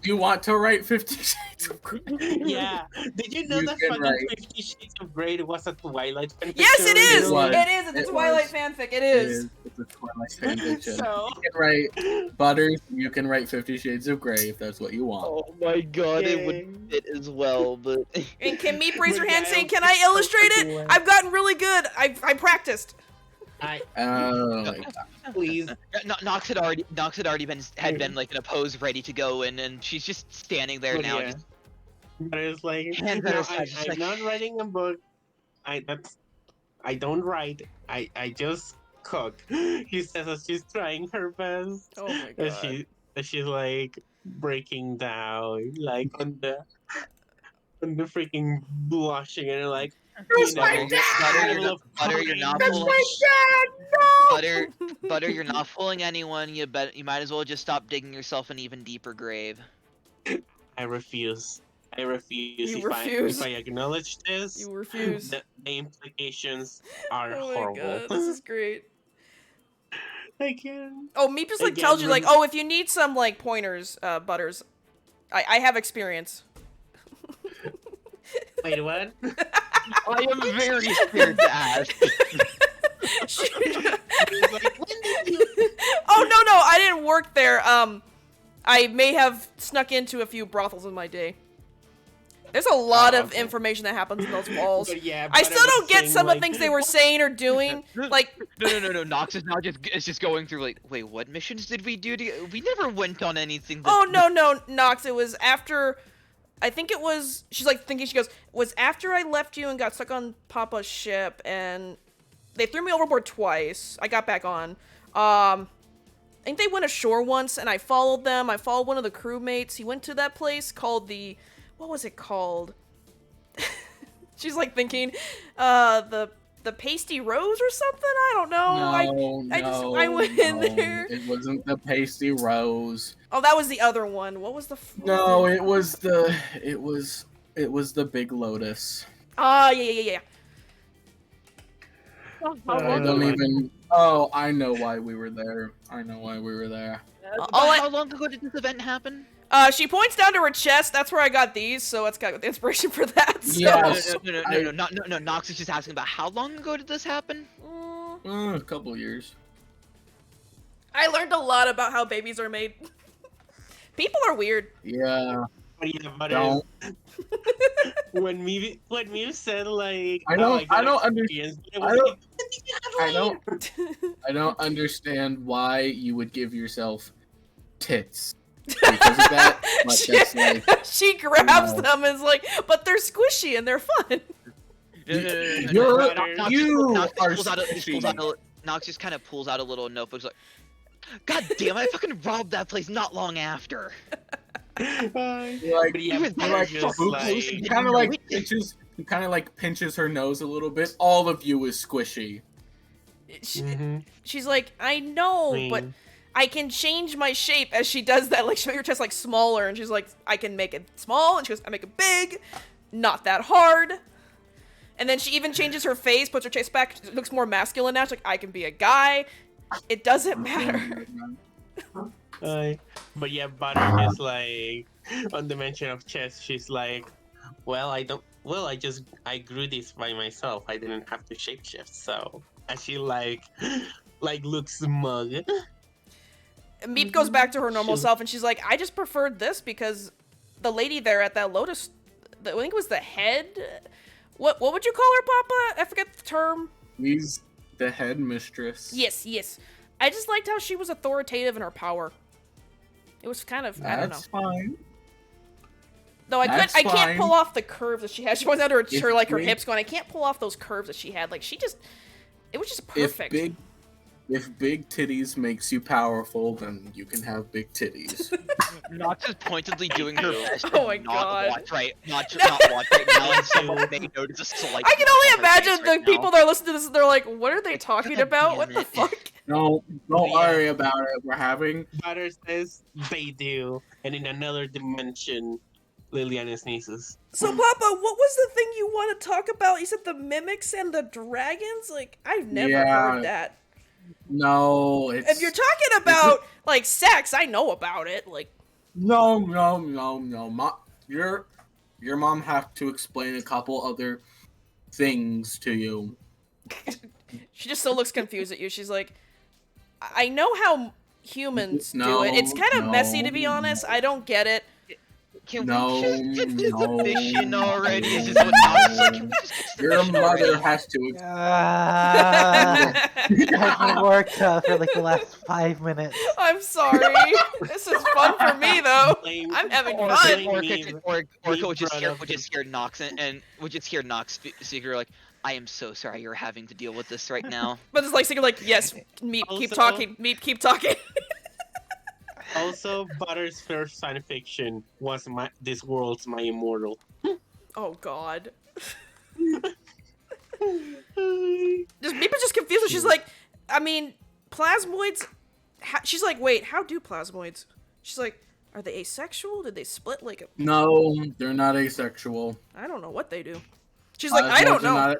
you want to write 50 Shades of Grey? Yeah. Did you know You that can fucking write. 50 Shades of Grey was a Twilight fanfic? Yes, it is! It was. It is! It's a It Twilight was. fanfic. It is. It's a Twilight fanfiction. So, You can write Butters, you can write 50 Shades of Grey if that's what you want. Oh my god, it would fit as well, but And can Meep raise her But hand yeah, saying, it "Can was I so illustrate fucking it? well. I've gotten really good. I practiced." Oh my god. please. Nox had already been like in a pose ready to go, and she's just standing there But now. yeah. Just, But it's like, Hands no, at her side, just I'm like- not writing a book. I don't write. I just cook. She says that she's trying her best. Oh my And god. she's like breaking down, like on the freaking blushing, and like, That's you my know, dad! Butter, you're not That's fooling. my dad! No! Butter, you're not fooling anyone. You might as well just stop digging yourself an even deeper grave. I refuse. I refuse. You if refuse? I acknowledge this, You refuse. the implications are Oh my horrible. god, this is great. I can't. Oh, Meep just like Again, tells you like, rem- "Oh, if you need some like pointers, Butters, I have experience." Wait, what? I am very scared to ask. Oh no, I didn't work there. I may have snuck into a few brothels in my day. There's a lot of okay. information that happens in those walls. But yeah, I but still was don't get saying, some of like, the things they were saying or doing. Like, No. Nox is now just going through like, wait, what missions did we do? We never went on anything. oh no, Nox, it was after. I think it was. She's like thinking. She goes, "It was after I left you and got stuck on Papa's ship, and they threw me overboard twice. I got back on. I think they went ashore once, and I followed them. I followed one of the crewmates. He went to that place called the. What was it called?" She's like thinking, the Pasty Rose or something. I don't know. I went in there. It wasn't the Pasty Rose. Oh, that was the other one. What was the? No, it was the Big Lotus. Ah, yeah. I don't even. Oh, I know why we were there. How long ago did this event happen? She points down to her chest. That's where I got these, so that's got the inspiration for that. So. Yes. No. Nox is just asking about how long ago did this happen? Mm, A couple years. I learned a lot about how babies are made. People are weird. Yeah. But yeah, but Don't. when you said like, I don't- got I don't under- experience, it I was don't- like, when did you have I later? I don't understand why you would give yourself tits. Because of that, but that's like She grabs No. them and is like, but they're squishy and they're fun. You're- you are squishy. Nox just kind of pulls out a little notebook. He's like, God damn! I fucking robbed that place not long after. Like, But yeah, You're but like, just He like, kind of like pinches her nose a little bit. All of you is squishy. She's like, I know, but I can change my shape as she does that. Like, she makes her chest like smaller, and she's like, I can make it small, and she goes, I make it big, not that hard. And then she even changes her face, puts her chest back, looks more masculine now. She's like, I can be a guy. It doesn't matter. But yeah, Butter is like, on the mention of chess, she's like, I grew this by myself. I didn't have to shapeshift. So, and she like like look smug. Meep goes back to her normal self, and she's like, I just preferred this because the lady there at that Lotus, I think it was the head. What would you call her, Papa? I forget the term. He's the head mistress. Yes. I just liked how she was authoritative in her power. It was kind of, I don't know. That's fine. Though I That's can't fine. pull off the curves that she had. She was under If her like her big- hips going. I can't pull off those curves that she had. Like it was just perfect. If big titties makes you powerful, then you can have big titties. Nox is pointedly doing her best Oh to my not God. watch right, not watch right now, and someone may notice a slight. I can blush only on her imagine face the right people now. that are listening to this. They're like, "What are they talking God about? damn What the it. fuck?" Don't Yeah. worry about it. We're having Butter says they do, and in another dimension, Liliana sneezes. So, Papa, what was the thing you want to talk about? You said the mimics and the dragons. Like, I've never Yeah. heard that. no. It's If you're talking about like sex, I know about it. Like, no. Your mom has to explain a couple other things to you. she just still looks confused at you. She's like, I know how humans do it. It's kind of messy, to be honest. I don't get it. Can No, we just get no, this mission already? Is no. just what Nox is like. Can we just get to the Your mission mother already? has to. It hasn't worked for like the last 5 minutes. I'm sorry. This is fun for me, though. Blame- I'm having Or fun. would just hear brother. Nox and would just hear Nox speak. Like, I am so sorry you're having to deal with this right now. But it's like singing like, yes, Meep, keep Also- talking. Meep, keep talking. Also, Butter's first science fiction was this world's my immortal. Oh God. Meep is just confused. She's like, I mean, plasmoids. She's like, wait, how do plasmoids? She's like, are they asexual? Did they split like a? No, they're not asexual. I don't know what they do. She's like, I don't Plasmoids are know. not-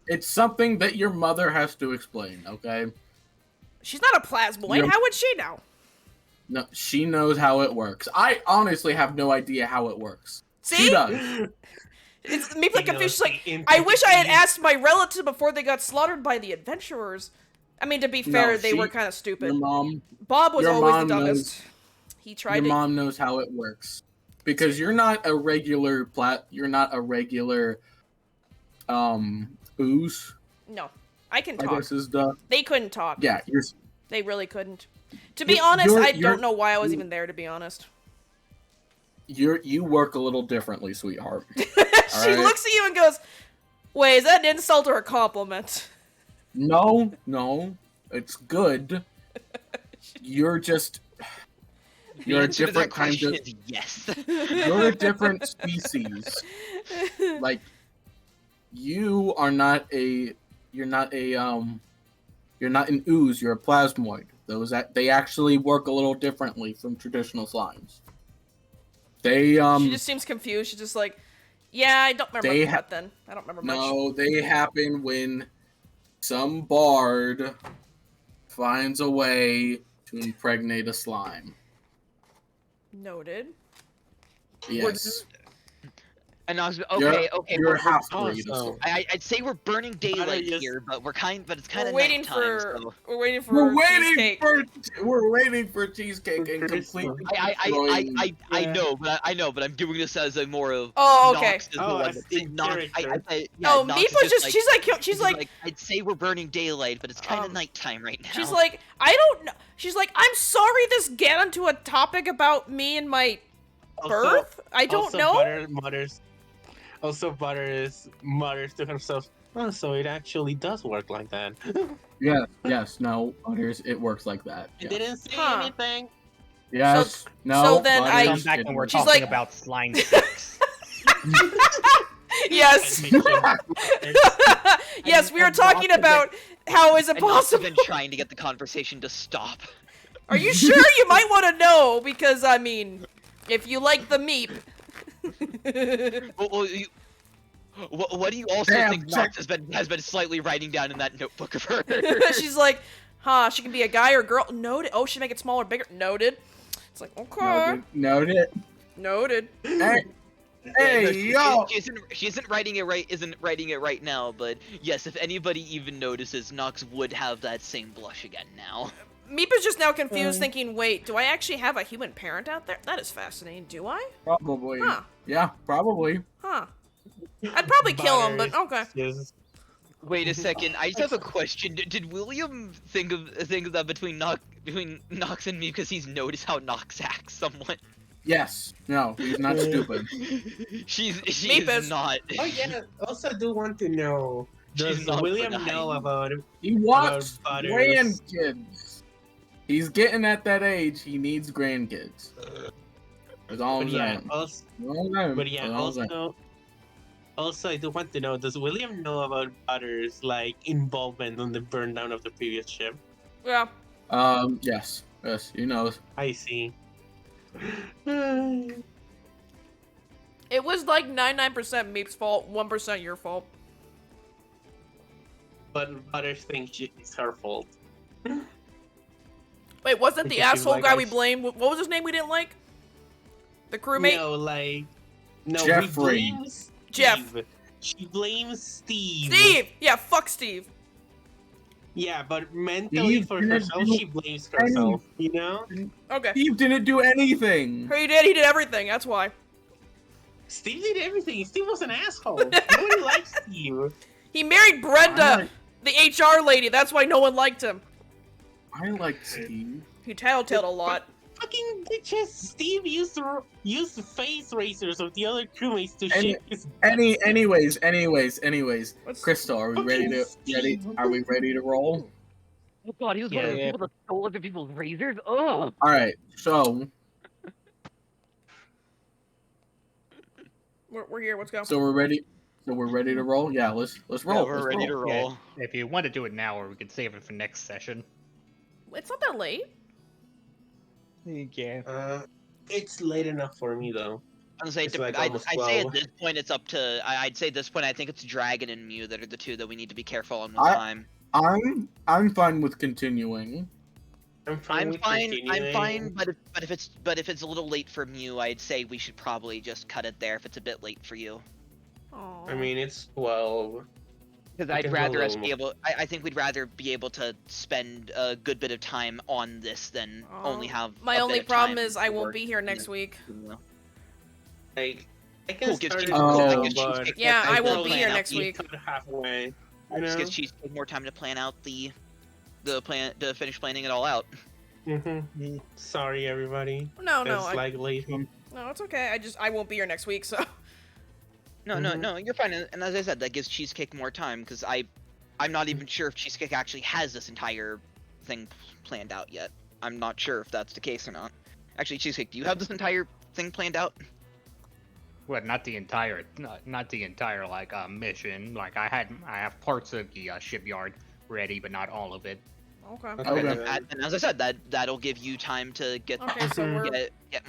It's something that your mother has to explain. Okay. She's not a plasmoid. Your- How would she know? No, she knows how it works. I honestly have no idea how it works. See? She does. It's Meep's like You know, confused. She's like, the I wish I had intricacies. asked my relative before they got slaughtered by the adventurers. I mean, to be fair, they were kind of stupid. Your mom, Bob was your always the mom dumbest. knows- He tried your to. mom knows how it works because you're not a regular ooze. No, I can I talk. guess is the They couldn't talk. yeah. You're They really couldn't. To be You're- honest, you're- I you're- don't know why I was even there, to be honest. you work a little differently, sweetheart. She Alright. looks at you and goes, wait, is that an insult or a compliment? No, it's good. You're The a answer to that different kind question of. is yes. You're a different species. Like you are not a. You're not an ooze. You're a plasmoid. They actually work a little differently from traditional slimes. They She just seems confused. She's just like, yeah, I don't remember They that then. I don't remember much. no, they happen when some bard finds a way to impregnate a slime. Noted. Yes. And I was You're we're- half breed. Also- I'd say we're burning daylight just- here, but it's kind We're of waiting nighttime. for So. we're waiting for cheesecake. We're waiting for cheesecake and Christmas. completely I know, but I'm doing this as a more of. Oh, okay. Nox is the Oh, one as that- in character. Oh, Nox Meep is was just like- she's like I'd say we're burning daylight, but it's kind of Um, nighttime right now. she's like, I don't know. She's like, I'm sorry this get onto a topic about me and my birth? I don't know. Butter's mutters to herself, oh, so it actually does work like that. yes, no, Butters, it works like that. I Yes. didn't say Huh. anything. Yes, no. so then I- Come Butters, back it and we're works. She's talking like- about slime sex. Yes. Yes, we were talking about how is it And Nox has possible? been trying to get the conversation to stop. Are you sure? You might want to know because I mean, if you like the meep. What do you also Damn, think Nox has been slightly writing down in that notebook of hers? She's like, huh, she can be a guy or girl. Noted. Oh, she make it smaller, bigger. Noted. It's like, okay. Noted. Noted. Hey, Hey, yo! She isn't writing it right. Isn't writing it right now. But yes, if anybody even notices, Nox would have that same blush again now. Meepa's just now confused, thinking, wait, do I actually have a human parent out there? That is fascinating. Do I? Probably. Huh. Yeah, probably. Huh. I'd probably kill him, but okay. Yes. Wait a second. I just have a question. Did William think of that between Nox and me because he's noticed how Nox acts somewhat? Yes. No, he's not stupid. She Meepus. is not. Oh yeah. Also, I do want to know. She's Does not William benign. know about? He wants Butters. grandkids. He's getting at that age. He needs grandkids. That's all I'm But yeah, saying. also, That's all I'm saying. also, I do want to know: does William know about Butters' like involvement on the burn down of the previous ship? Yeah. Yes. Yes, he knows. I see. It was like 99% Meep's fault, 1% your fault. But Butters thinks it's her fault. Wait, wasn't the Because she's asshole like, guy I we s- blamed? What was his name we didn't like? The crewmate? No, Jeffrey. we blame Steve. Jeff. She blames Steve. Steve! Yeah, fuck Steve. Yeah, but mentally Steve for didn't herself, do she blames herself. You know, Okay. Steve didn't do anything. He did everything, that's why. Steve did everything. Steve was an asshole. Nobody likes Steve. He married Brenda, the HR lady, that's why no one liked him. I like Steve. He tattletailed a lot. Fucking bitches. Steve used the face racers of the other crewmates to Any- shake his. Anyways. What's- Crystal, are we ready to Are we ready to roll? Oh god, he was one of those Yeah. people that stole other people's razors? Ugh! Alright, so We're here, let's go. we're ready. So we're ready to roll? Yeah, let's roll. Yeah, we're let's ready to roll. roll. Yeah, if you want to do it now, or we could save it for next session. It's not that late. Yeah. It's late enough for me though. I'd say, It's like I'd almost say at 12. this point it's up to. I'd say at this point I think it's Dragon and Mew that are the two that we need to be careful on with time. I'm fine with continuing. I'm fine. I'm with fine. continuing. I'm fine. But if it's a little late for Mew, I'd say we should probably just cut it there. If it's a bit late for you, Aww. I mean, it's 12. because We I'd can go a rather us little be more. able. I think we'd rather be able to spend a good bit of time on this than only have. My a bit only of problem time is I to won't work. be here next week. Like, I can Cool, gives start you- it cool, that now, gives you- but Yeah, I won't will be plan here out next the- week. cut halfway. You Just know? gives Cheese more time to plan out the plan to finish planning it all out. Mm-hmm. Sorry, everybody. No, It's I, like late. no, it's okay. I won't be here next week, so. No, no, you're fine. And as I said, that gives Cheesecake more time because I'm not even sure if Cheesecake actually has this entire thing planned out yet. I'm not sure if that's the case or not. Actually, Cheesecake, do you have this entire thing planned out? Well, not the entire like mission. Like I have parts of the shipyard ready, but not all of it. Okay. Okay. And as I said, that'll give you time to get Okay, so we're get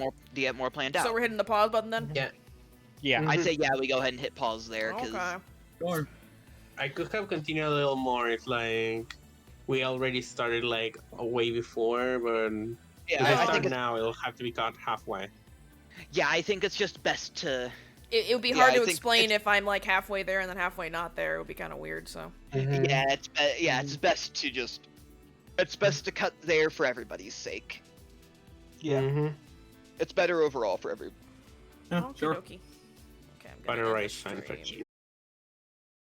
more planned out. so we're hitting the pause button then. Yeah. Yeah, I'd say yeah, we go ahead and hit pause there because Okay. Sure. I could have continued a little more if, like, we already started, like, way before, but if yeah, I I start think now, it'll have to be cut halfway. I think it's just best to It would be Yeah, hard I to think explain it's- if I'm like halfway there and then halfway not there. It would be kind of weird. So. it's best to just it's best to cut there for everybody's sake. Mm-hmm. It's better overall for everybody. Yeah, Okie sure. dokie. Okay, I'm gonna Butter end the rice fine for stream.